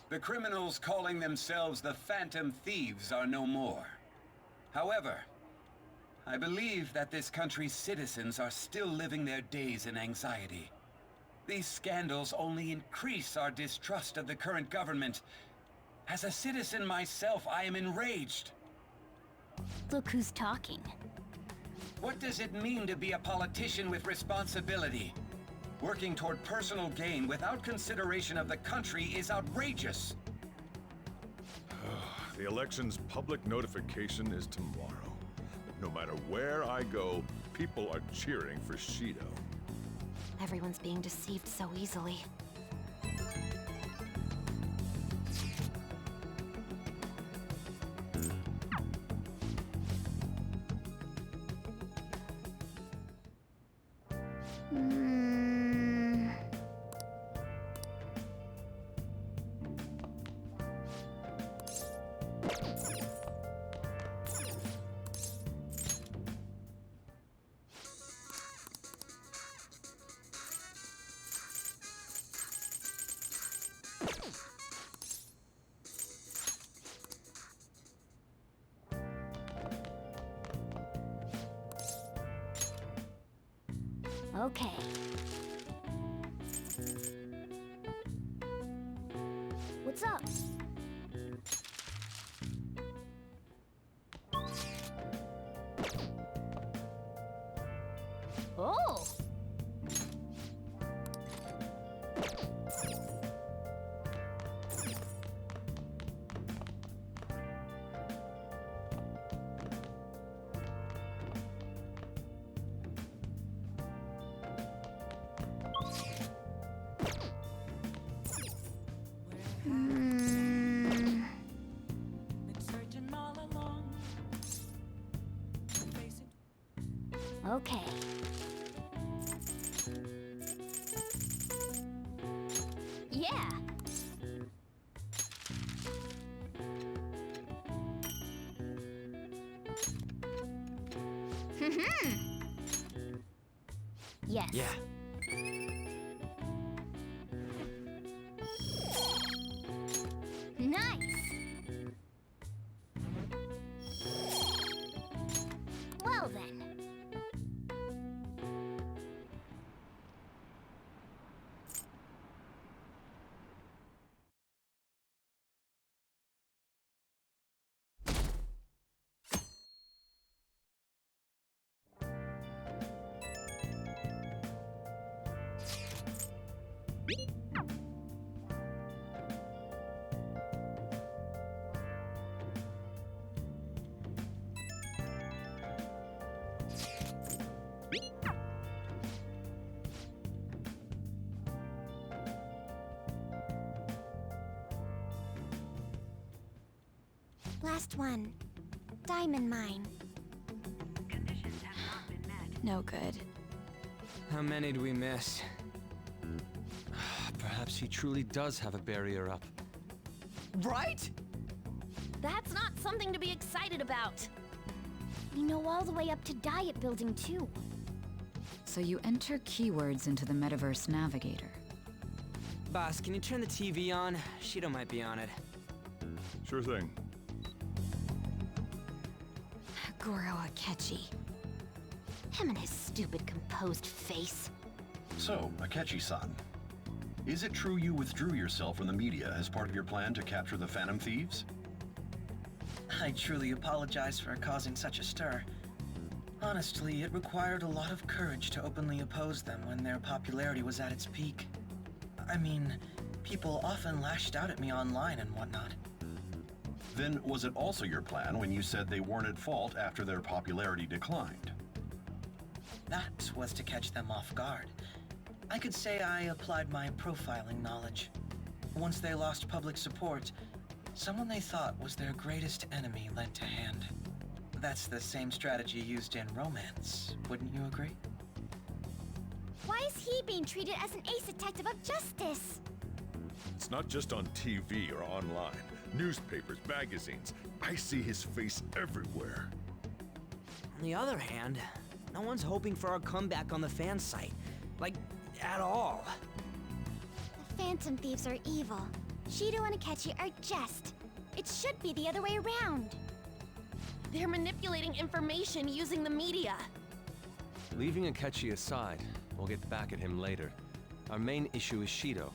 S18: The criminals calling themselves the Phantom Thieves are no more. However, I believe that this country's citizens are still living their days in anxiety. These scandals only increase our distrust of the current government. As a citizen myself, I am enraged.
S7: Look who's talking.
S18: What does it mean to be a politician with responsibility? Working toward personal gain without consideration of the country is outrageous.
S9: The election's public notification is tomorrow. No matter where I go, people are cheering for Shido.
S8: Everyone's being deceived so easily.
S7: Okay. What's up? Oh! Okay. Yeah. Yes.
S6: Yeah.
S7: Nice. Well then. Last one. Diamond mine.
S5: No good.
S6: How many do we miss?
S4: Perhaps he truly does have a barrier up.
S6: Right?
S5: That's not something to be excited about.
S7: We know all the way up to Diet Building, too.
S13: So you enter keywords into the Metaverse Navigator.
S6: Boss, can you turn the TV on? Shido might be on it.
S9: Sure thing.
S7: Goro Akechi. Him and his stupid composed face.
S1: So, Akechi-san, is it true you withdrew yourself from the media as part of your plan to capture the Phantom Thieves?
S3: I truly apologize for causing such a stir. Honestly, it required a lot of courage to openly oppose them when their popularity was at its peak. I mean, people often lashed out at me online and whatnot.
S1: Then was it also your plan when you said they weren't at fault after their popularity declined?
S3: That was to catch them off guard. I could say I applied my profiling knowledge. Once they lost public support, someone they thought was their greatest enemy lent a hand. That's the same strategy used in romance, wouldn't you agree?
S7: Why is he being treated as an ace detective of justice?
S9: It's not just on TV or online. Newspapers, magazines. I see his face everywhere.
S6: On the other hand, no one's hoping for our comeback on the fan site. Like, at all.
S7: The Phantom Thieves are evil. Shido and Akechi are just. It should be the other way around.
S5: They're manipulating information using the media.
S4: Leaving Akechi aside, we'll get back at him later. Our main issue is Shido.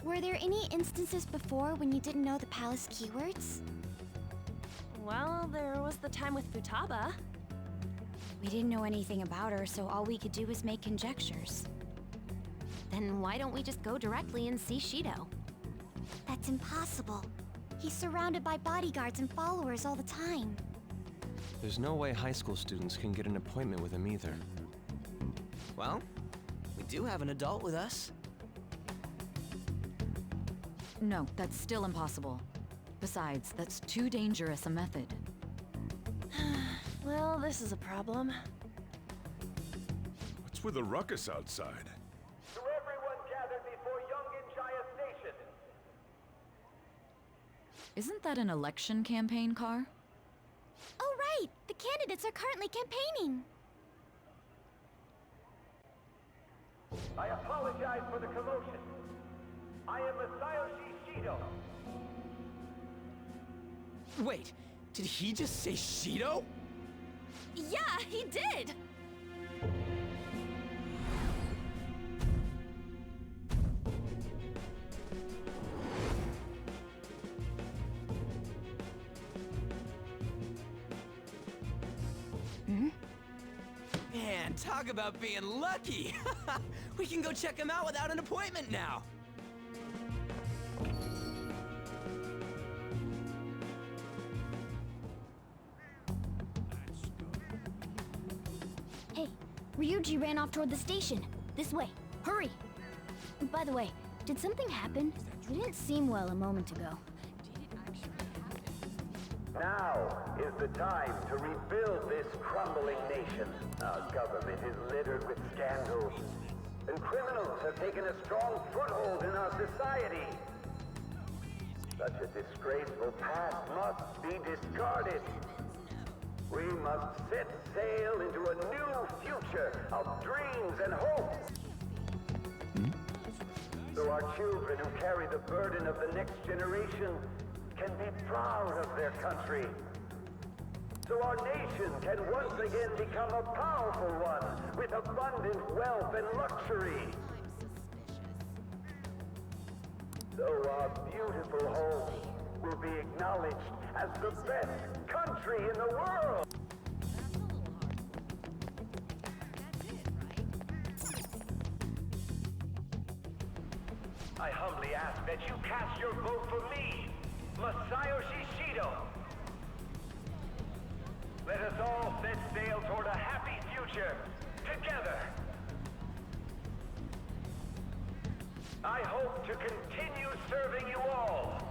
S7: Were there any instances before when you didn't know the palace keywords?
S5: Well, there was the time with Futaba.
S7: We didn't know anything about her, so all we could do was make conjectures.
S5: Then why don't we just go directly and see Shido?
S7: That's impossible. He's surrounded by bodyguards and followers all the time.
S4: There's no way high school students can get an appointment with him either.
S6: Well, we do have an adult with us.
S13: No, that's still impossible. Besides, that's too dangerous a method.
S5: Well, this is a problem.
S9: What's with the ruckus outside?
S19: To everyone gathered before Yongen-Jaya Station.
S13: Isn't that an election campaign car?
S7: Oh, right! The candidates are currently campaigning.
S19: I apologize for the commotion. I am Masayoshi Shido.
S6: Wait, did he just say Shido?
S5: Yeah, he did!
S6: Man, talk about being lucky! We can go check him out without an appointment now!
S7: Hey, Ryuji ran off toward the station. This way. Hurry! By the way, did something happen? You didn't seem well a moment ago.
S19: Now is the time to rebuild this crumbling nation. Our government is littered with scandals, and criminals have taken a strong foothold in our society. Such a disgraceful past must be discarded. We must set sail into a new future of dreams and hopes. So our children who carry the burden of the next generation can be proud of their country. So our nation can once again become a powerful one with abundant wealth and luxury. So our beautiful home will be acknowledged as the best country in the world. I humbly ask that you cast your vote for me, Masayoshi Shido. Let us all set sail toward a happy future, together. I hope to continue serving you all.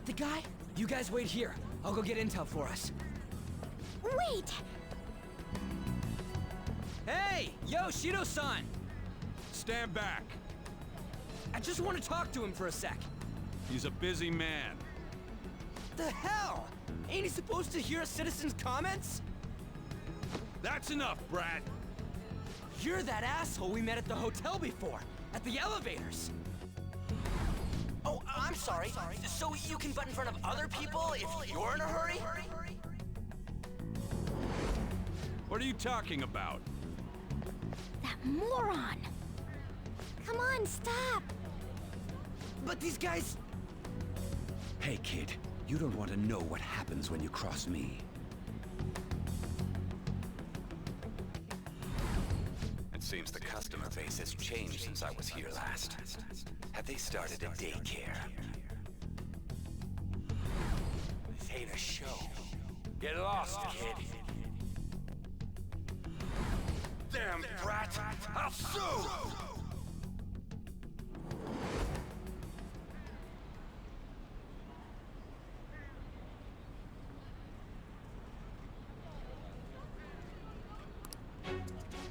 S6: the guy? You guys wait here. I'll go get intel for us.
S7: Wait!
S6: Hey! Yo, Shido-san!
S20: Stand back.
S6: I just want to talk to him for a sec.
S20: He's a busy man.
S6: The hell? Ain't he supposed to hear a citizen's comments?
S20: That's enough, Brad.
S6: You're that asshole we met at the hotel before, at the elevators. Oh, I'm sorry. So you can butt in front of other people if you're in a hurry?
S20: What are you talking about?
S7: That moron! Come on, stop!
S6: But these guys...
S10: Hey, kid. You don't want to know what happens when you cross me. It seems the customer base has changed since I was here last. Have they started a daycare?
S6: This ain't a show.
S20: Get lost, kid. Damn brat! I'll sue!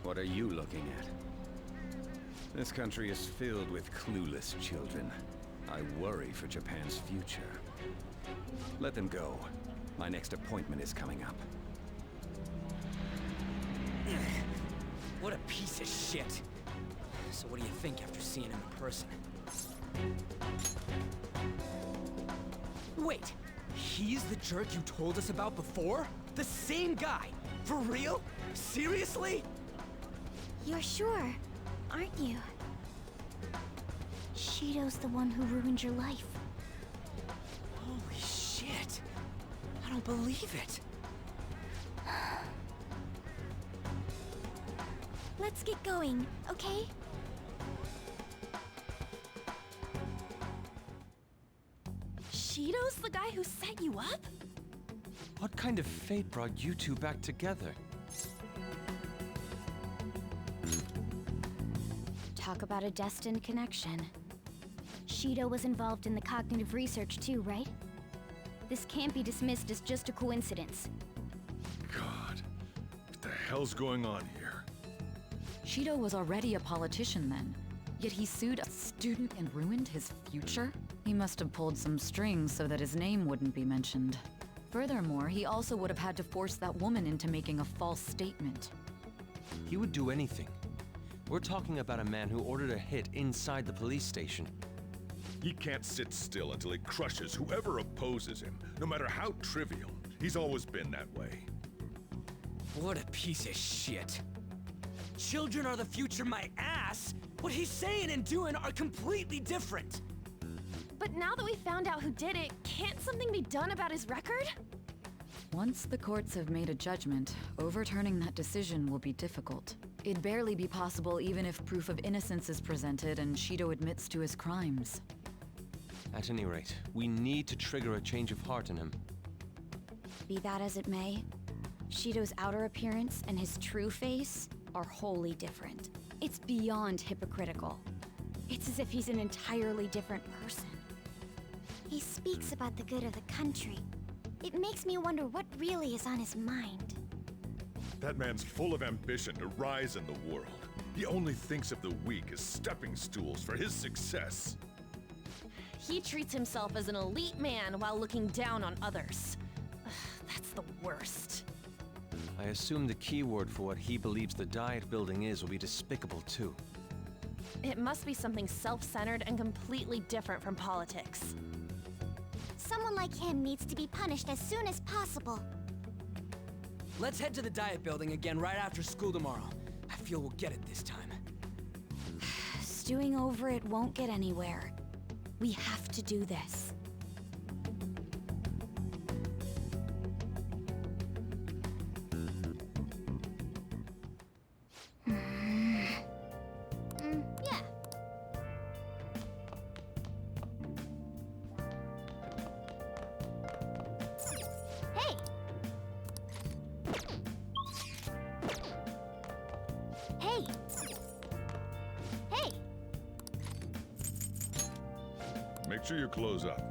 S10: What are you looking at? This country is filled with clueless children. I worry for Japan's future. Let them go. My next appointment is coming up.
S6: What a piece of shit. So what do you think after seeing him in person? Wait, he's the jerk you told us about before? The same guy? For real? Seriously?
S7: You're sure, aren't you? Shido's the one who ruined your life.
S6: Holy shit. I don't believe it.
S7: Let's get going, okay?
S5: Shido's the guy who set you up?
S4: What kind of fate brought you two back together?
S7: Talk about a destined connection. Shido was involved in the cognitive research too, right? This can't be dismissed as just a coincidence.
S9: God, what the hell's going on here?
S13: Shido was already a politician then, yet he sued a student and ruined his future? He must have pulled some strings so that his name wouldn't be mentioned. Furthermore, he also would have had to force that woman into making a false statement.
S4: He would do anything. We're talking about a man who ordered a hit inside the police station.
S9: He can't sit still until he crushes whoever opposes him, no matter how trivial. He's always been that way.
S6: What a piece of shit. Children are the future, my ass! What he's saying and doing are completely different!
S5: But now that we found out who did it, can't something be done about his record?
S13: Once the courts have made a judgment, overturning that decision will be difficult. It'd barely be possible even if proof of innocence is presented and Shido admits to his crimes.
S4: At any rate, we need to trigger a change of heart in him.
S7: Be that as it may, Shido's outer appearance and his true face are wholly different. It's beyond hypocritical. It's as if he's an entirely different person. He speaks about the good of the country. It makes me wonder what really is on his mind.
S9: That man's full of ambition to rise in the world. He only thinks of the weak as stepping stools for his success.
S5: He treats himself as an elite man while looking down on others. Ugh, that's the worst.
S4: I assume the key word for what he believes the Diet building is will be despicable too.
S5: It must be something self-centered and completely different from politics.
S7: Someone like him needs to be punished as soon as possible.
S6: Let's head to the Diet building again right after school tomorrow. I feel we'll get it this time.
S7: Stewing over it won't get anywhere. We have to do this. Yeah. Hey! Hey! Hey!
S9: Make sure you close up.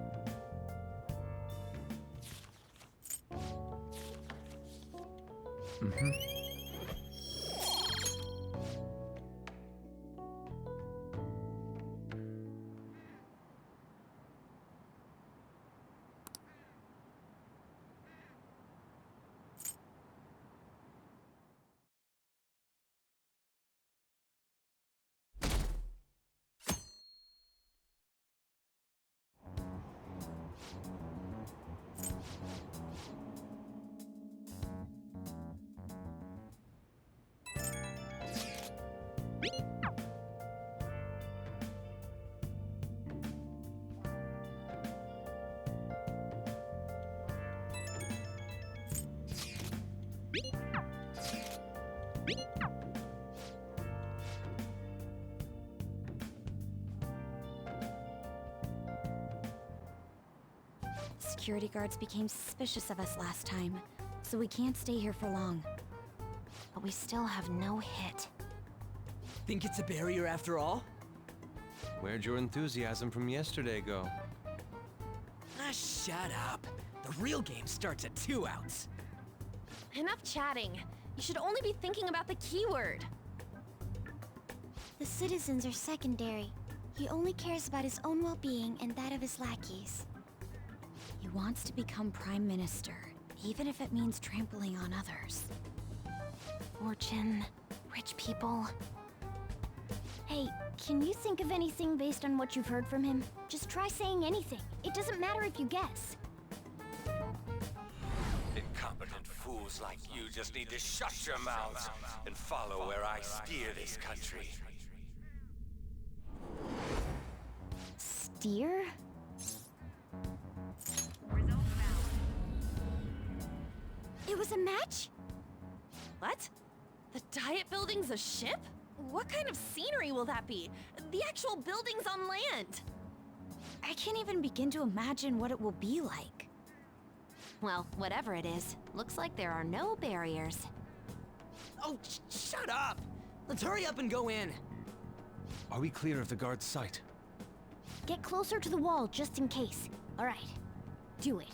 S7: Security guards became suspicious of us last time, so we can't stay here for long. But we still have no hit.
S6: Think it's a barrier after all?
S4: Where'd your enthusiasm from yesterday go?
S6: Ah, shut up. The real game starts at 2 outs.
S5: Enough chatting. You should only be thinking about the keyword.
S7: The citizens are secondary. He only cares about his own well-being and that of his lackeys. He wants to become Prime Minister, even if it means trampling on others. Fortune, rich people. Hey, can you think of anything based on what you've heard from him? Just try saying anything. It doesn't matter if you guess.
S20: Incompetent fools like you just need to shut your mouths and follow where I steer this country.
S7: Steer? It was a match?
S5: What? The Diet Building's a ship? What kind of scenery will that be? The actual building's on land.
S7: I can't even begin to imagine what it will be like.
S8: Well, whatever it is, looks like there are no barriers.
S6: Oh, shut up! Let's hurry up and go in.
S4: Are we clear of the guard's sight?
S7: Get closer to the wall just in case. All right, do it.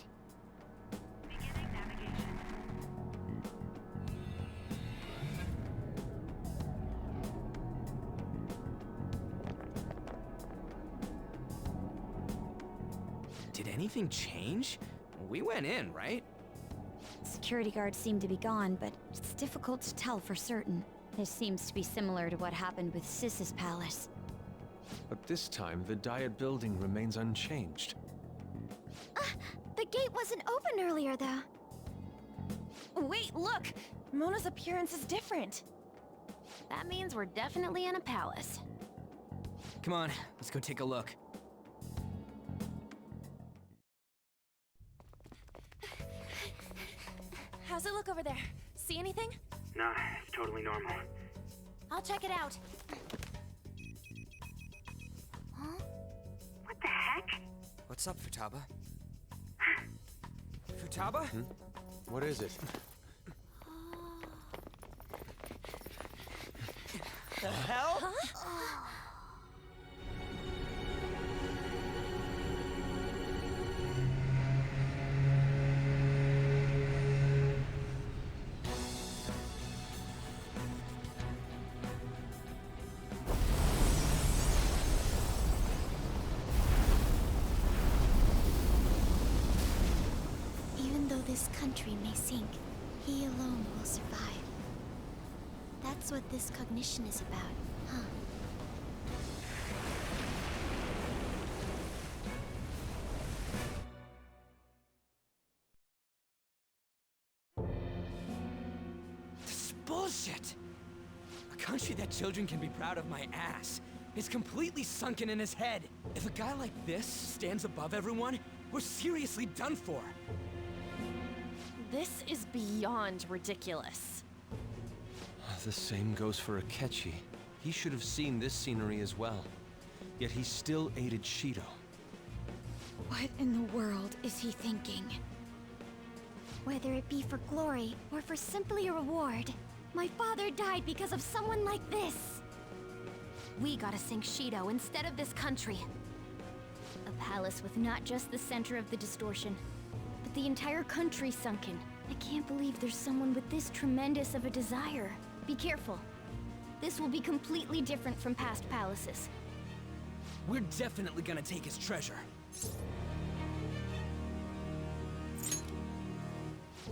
S6: Did anything change? We went in, right?
S7: Security guards seem to be gone, but it's difficult to tell for certain. This seems to be similar to what happened with Sis's palace.
S4: But this time, the Diet Building remains unchanged.
S7: The gate wasn't open earlier, though.
S5: Wait, look! Mona's appearance is different.
S8: That means we're definitely in a palace.
S6: Come on, let's go take a look.
S5: How's it look over there? See anything?
S14: Nah, it's totally normal.
S7: I'll check it out. Huh?
S14: What the heck?
S6: What's up, Futaba? Futaba?
S4: What is it?
S6: The hell?
S5: Huh?
S7: Even though this country may sink, he alone will survive. That's what this cognition is about, huh?
S6: This is bullshit! A country that children can be proud of my ass is completely sunken in his head. If a guy like this stands above everyone, we're seriously done for.
S5: This is beyond ridiculous.
S4: The same goes for Akechi. He should have seen this scenery as well. Yet he still aided Shido.
S7: What in the world is he thinking? Whether it be for glory or for simply a reward, my father died because of someone like this.
S8: We gotta sink Shido instead of this country.
S7: A palace with not just the center of the distortion, but the entire country sunken, I can't believe there's someone with this tremendous of a desire. Be careful. This will be completely different from past palaces.
S6: We're definitely gonna take his treasure.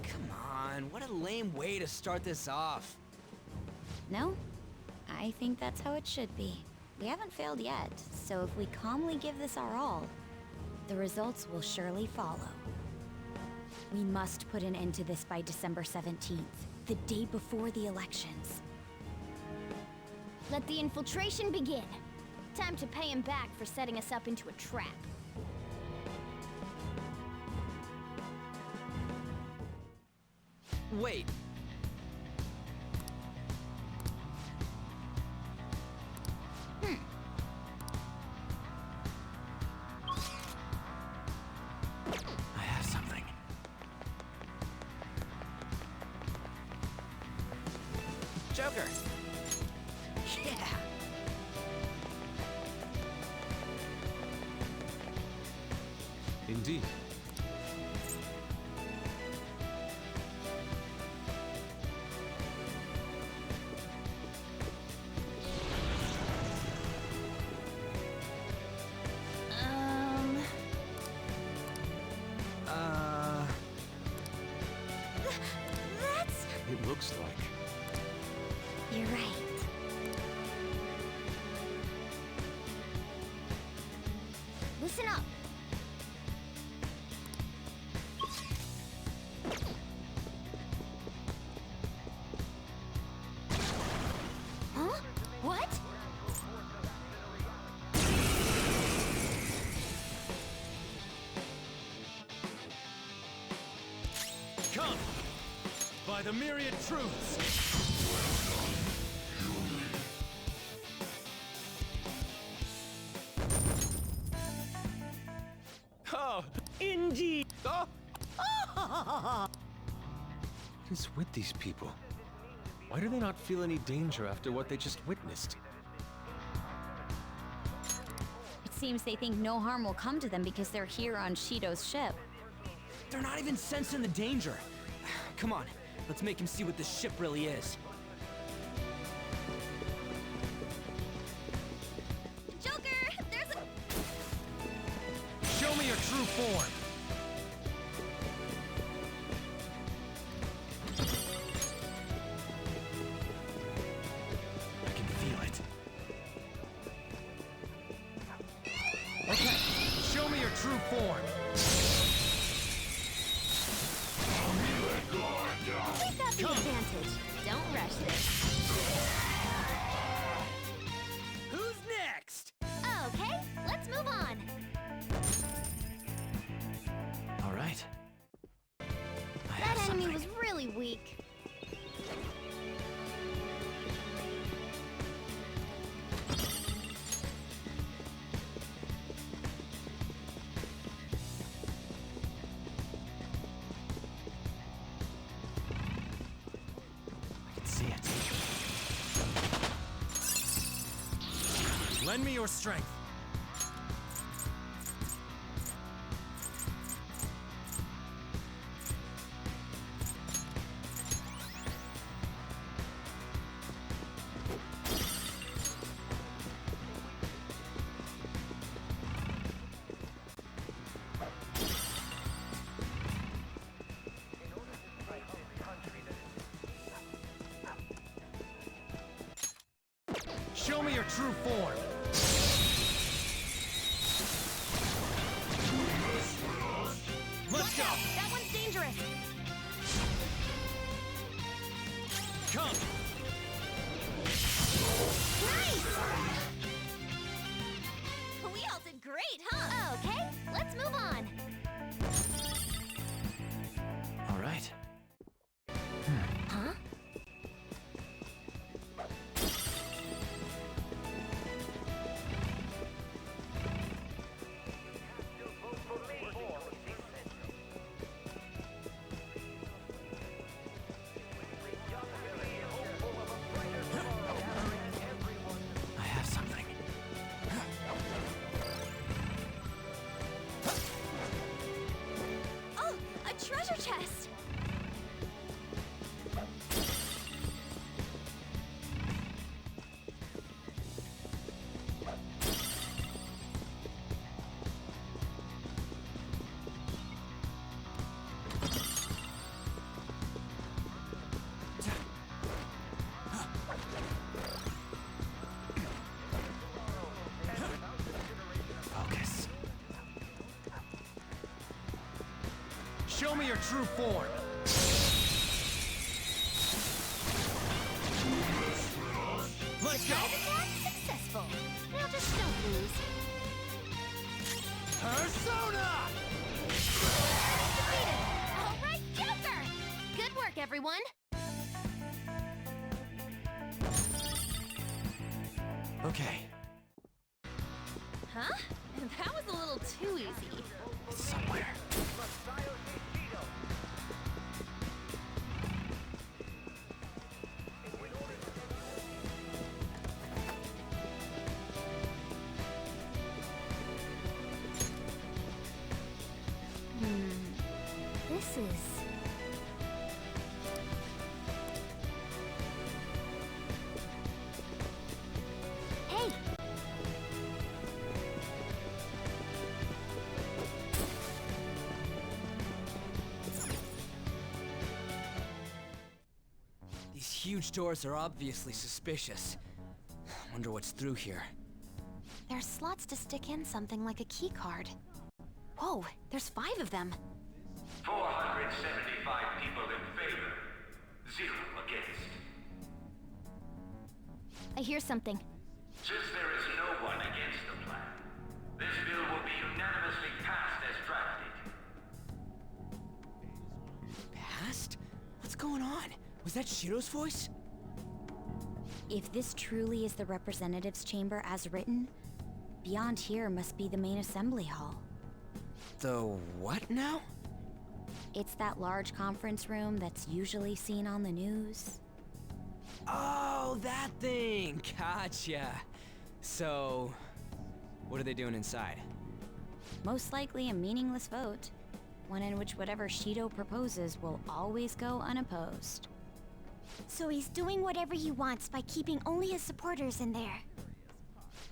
S6: Come on, what a lame way to start this off.
S2: No, I think that's how it should be. We haven't failed yet, so if we calmly give this our all, the results will surely follow. We must put an end to this by December 17th, the day before the elections.
S7: Let the infiltration begin. Time to pay him back for setting us up into a trap.
S6: Wait. I have something. Joker! Yeah!
S4: Indeed.
S7: That's...
S4: It looks like.
S7: You're right. Listen up. Huh? What?
S12: Come! By the myriad truths!
S4: Oh,
S12: indeed!
S4: What is with these people? Why do they not feel any danger after what they just witnessed?
S2: It seems they think no harm will come to them because they're here on Shido's ship.
S6: They're not even sensing the danger. Come on, let's make him see what this ship really is.
S7: Joker, there's a...
S12: Show me your true form!
S6: I can feel it. Okay, show me your true form.
S7: We've got the advantage. Don't rush this.
S6: Who's next?
S7: Okay, let's move on.
S6: All right.
S7: That enemy was really weak.
S6: I can see it. Lend me your strength. Show me your true form. Let's go.
S7: That one's dangerous.
S12: Come!
S7: Nice! We all did great, huh? Okay, let's move on.
S6: All right.
S7: Huh?
S6: me your true form. Let's go.
S7: Successful. Now just don't lose.
S6: Persona!
S8: All right, Joker! Good work, everyone.
S6: Okay.
S5: Huh? That was a little too easy.
S6: It's somewhere.
S7: This is... Hey!
S6: These huge doors are obviously suspicious. Wonder what's through here.
S8: There's slots to stick in something like a key card. Whoa, there's 5 of them.
S19: 475 people in favor. 0 against.
S7: I hear something.
S19: Since there is no one against the plan, this bill will be unanimously passed as drafted.
S6: Passed? What's going on? Was that Shiro's voice?
S2: If this truly is the representatives' chamber as written, beyond here must be the main assembly hall.
S6: The what now?
S2: It's that large conference room that's usually seen on the news.
S6: Oh, that thing! Gotcha. So, what are they doing inside?
S2: Most likely a meaningless vote, one in which whatever Shido proposes will always go unopposed.
S7: So he's doing whatever he wants by keeping only his supporters in there.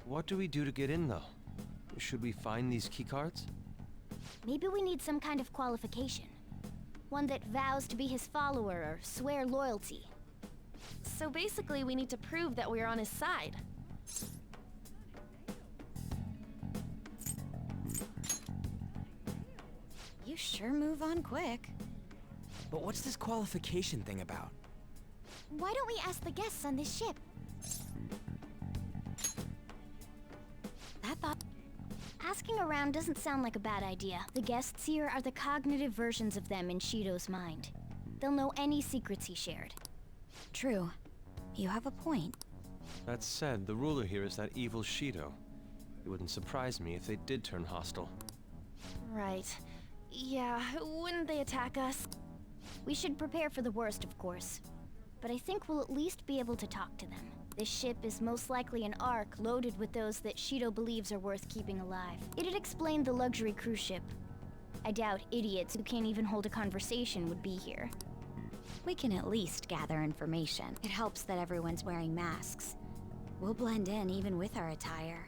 S4: What do we do to get in, though? Should we find these keycards?
S7: Maybe we need some kind of qualification. One that vows to be his follower or swear loyalty.
S5: So basically, we need to prove that we're on his side.
S2: You sure move on quick.
S6: But what's this qualification thing about?
S7: Why don't we ask the guests on this ship?
S2: That thought...
S7: Asking around doesn't sound like a bad idea. The guests here are the cognitive versions of them in Shido's mind. They'll know any secrets he shared.
S2: True. You have a point.
S4: That said, the ruler here is that evil Shido. It wouldn't surprise me if they did turn hostile.
S5: Right. Yeah, wouldn't they attack us?
S7: We should prepare for the worst, of course. But I think we'll at least be able to talk to them. This ship is most likely an Ark loaded with those that Shido believes are worth keeping alive. It'd explain the luxury cruise ship. I doubt idiots who can't even hold a conversation would be here.
S2: We can at least gather information. It helps that everyone's wearing masks. We'll blend in even with our attire.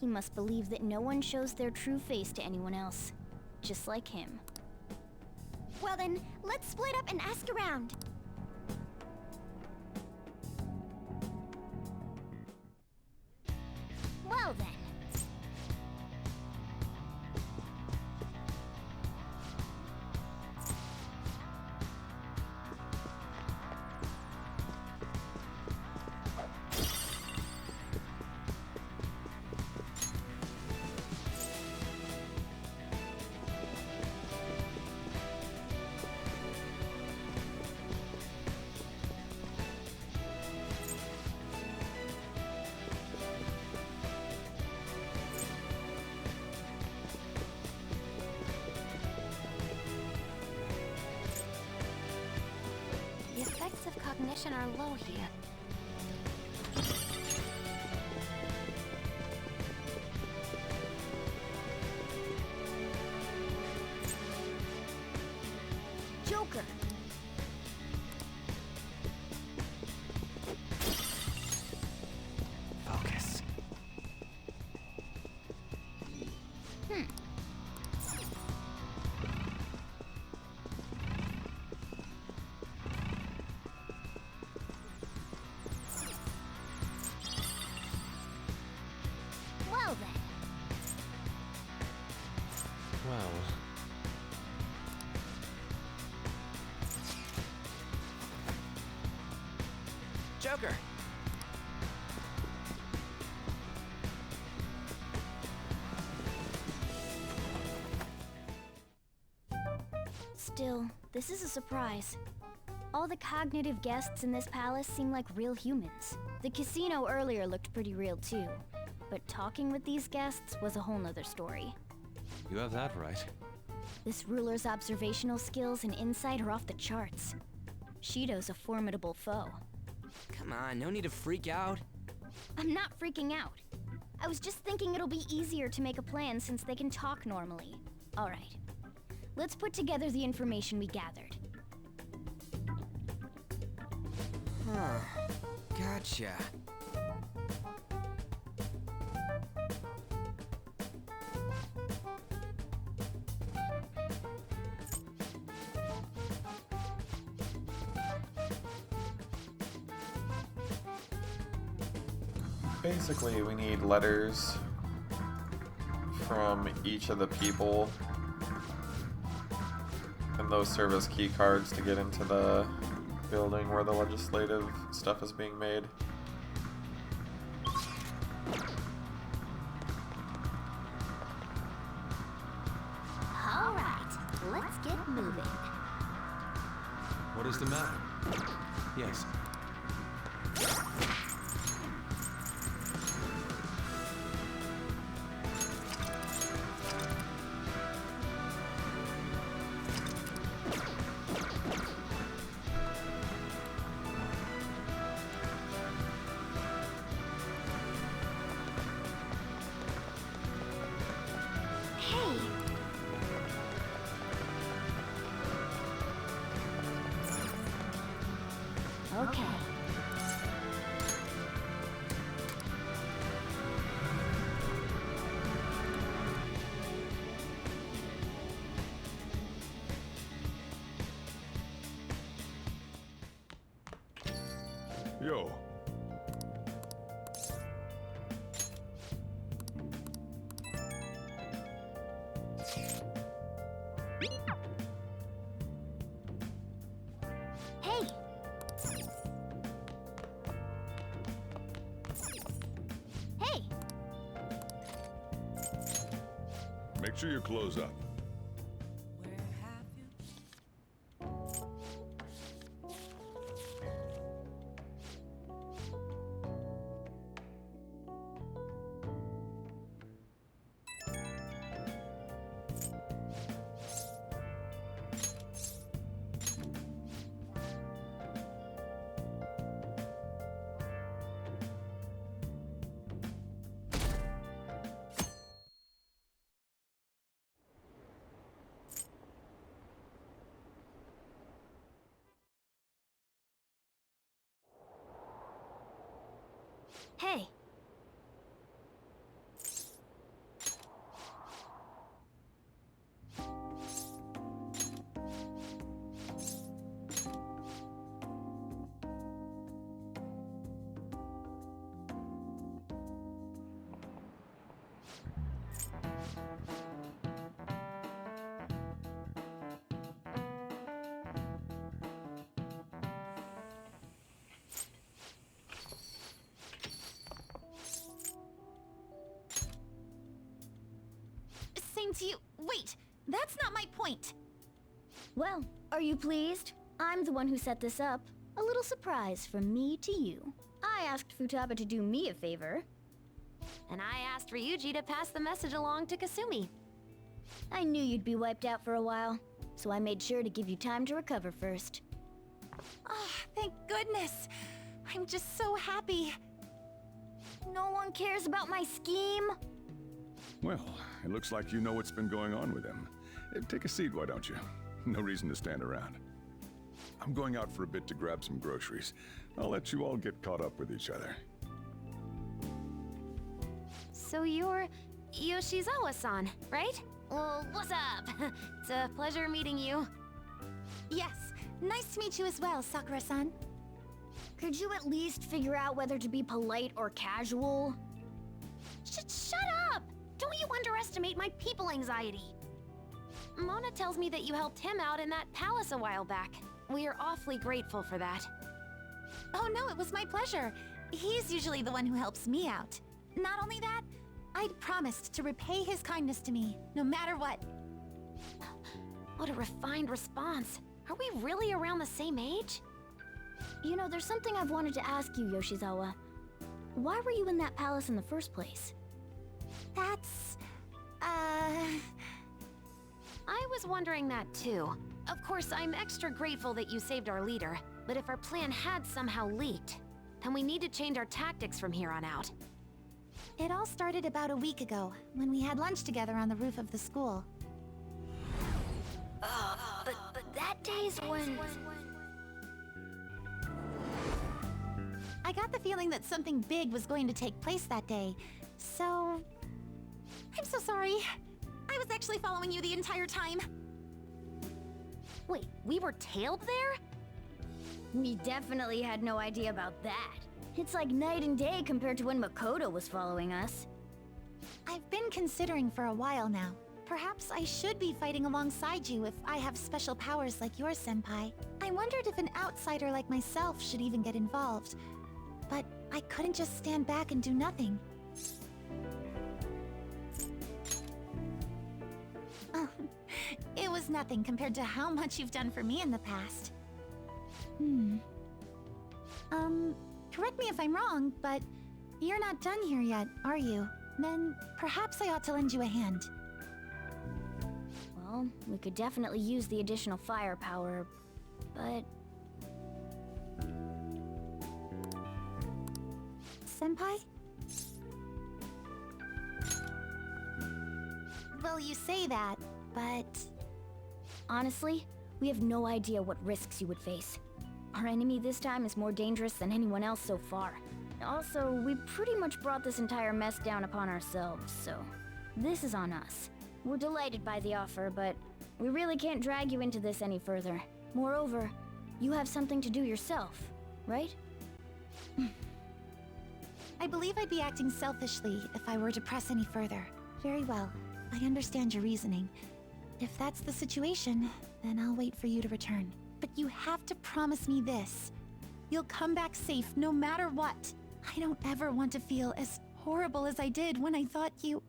S7: He must believe that no one shows their true face to anyone else. Just like him. Well then, let's split up and ask around. Well then.
S8: The effects of cognition are low here.
S7: Joker.
S6: Focus.
S7: Well then.
S4: Well...
S6: Joker.
S7: Still, this is a surprise. All the cognitive guests in this palace seem like real humans. The casino earlier looked pretty real too, but talking with these guests was a whole nother story.
S4: You have that right.
S7: This ruler's observational skills and insight are off the charts. Shido's a formidable foe.
S6: Come on, no need to freak out.
S7: I'm not freaking out. I was just thinking it'll be easier to make a plan since they can talk normally. All right. Let's put together the information we gathered.
S6: Huh. Gotcha.
S17: Basically, we need letters from each of the people, and those serve as key cards to get into the building where the legislative stuff is being made.
S7: All right, let's get moving.
S4: What is the matter? Yes.
S7: Okay.
S9: Yo.
S7: Hey! Hey!
S9: Make sure you close up.
S7: Hey!
S5: Same to you. Wait, that's not my point.
S7: Well, are you pleased? I'm the one who set this up. A little surprise from me to you. I asked Futaba to do me a favor.
S8: And I asked Ryuji to pass the message along to Kasumi.
S7: I knew you'd be wiped out for a while, so I made sure to give you time to recover first.
S5: Oh, thank goodness. I'm just so happy.
S7: No one cares about my scheme?
S9: Well, it looks like you know what's been going on with him. Take a seat, why don't you? No reason to stand around. I'm going out for a bit to grab some groceries. I'll let you all get caught up with each other.
S8: So you're Yoshizawa-san, right? Well, what's up? It's a pleasure meeting you.
S5: Yes, nice to meet you as well, Sakura-san.
S7: Could you at least figure out whether to be polite or casual?
S8: Shut up! Don't you underestimate my people anxiety. Mona tells me that you helped him out in that palace a while back. We are awfully grateful for that.
S2: Oh no, it was my pleasure. He's usually the one who helps me out. Not only that, I'd promised to repay his kindness to me, no matter what.
S8: What a refined response. Are we really around the same age?
S7: You know, there's something I've wanted to ask you, Yoshizawa. Why were you in that palace in the first place?
S2: That's...
S8: I was wondering that too. Of course, I'm extra grateful that you saved our leader, but if our plan had somehow leaked, then we need to change our tactics from here on out.
S2: It all started about a week ago, when we had lunch together on the roof of the school.
S7: But that day's when...
S2: I got the feeling that something big was going to take place that day, so... I'm so sorry. I was actually following you the entire time.
S8: Wait, we were tailed there?
S7: We definitely had no idea about that. It's like night and day compared to when Makoto was following us.
S2: I've been considering for a while now. Perhaps I should be fighting alongside you if I have special powers like yours, Senpai. I wondered if an outsider like myself should even get involved. But I couldn't just stand back and do nothing. It was nothing compared to how much you've done for me in the past. Correct me if I'm wrong, but you're not done here yet, are you? Then perhaps I ought to lend you a hand.
S7: Well, we could definitely use the additional firepower, but...
S2: Senpai? Well, you say that, but...
S7: Honestly, we have no idea what risks you would face. Our enemy this time is more dangerous than anyone else so far. Also, we pretty much brought this entire mess down upon ourselves, so... This is on us. We're delighted by the offer, but we really can't drag you into this any further. Moreover, you have something to do yourself, right?
S2: I believe I'd be acting selfishly if I were to press any further. Very well. I understand your reasoning. If that's the situation, then I'll wait for you to return. But you have to promise me this. You'll come back safe no matter what. I don't ever want to feel as horrible as I did when I thought you...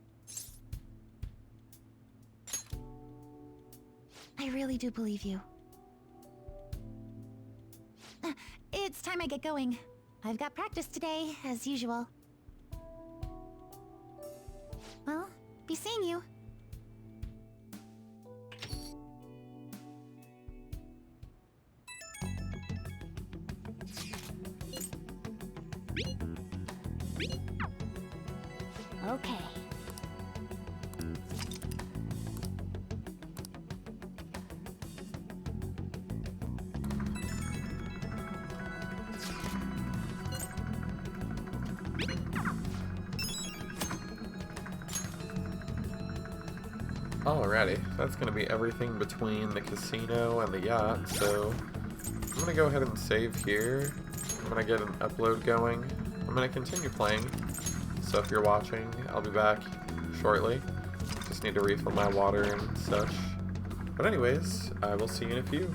S2: I really do believe you. It's time I get going. I've got practice today, as usual. Well, be seeing you.
S7: Okay.
S17: Alrighty, that's going to be everything between the casino and the yacht, so I'm going to go ahead and save here. I'm going to get an upload going. I'm going to continue playing, so if you're watching, I'll be back shortly. Just need to refill my water and such. But anyways, I will see you in a few.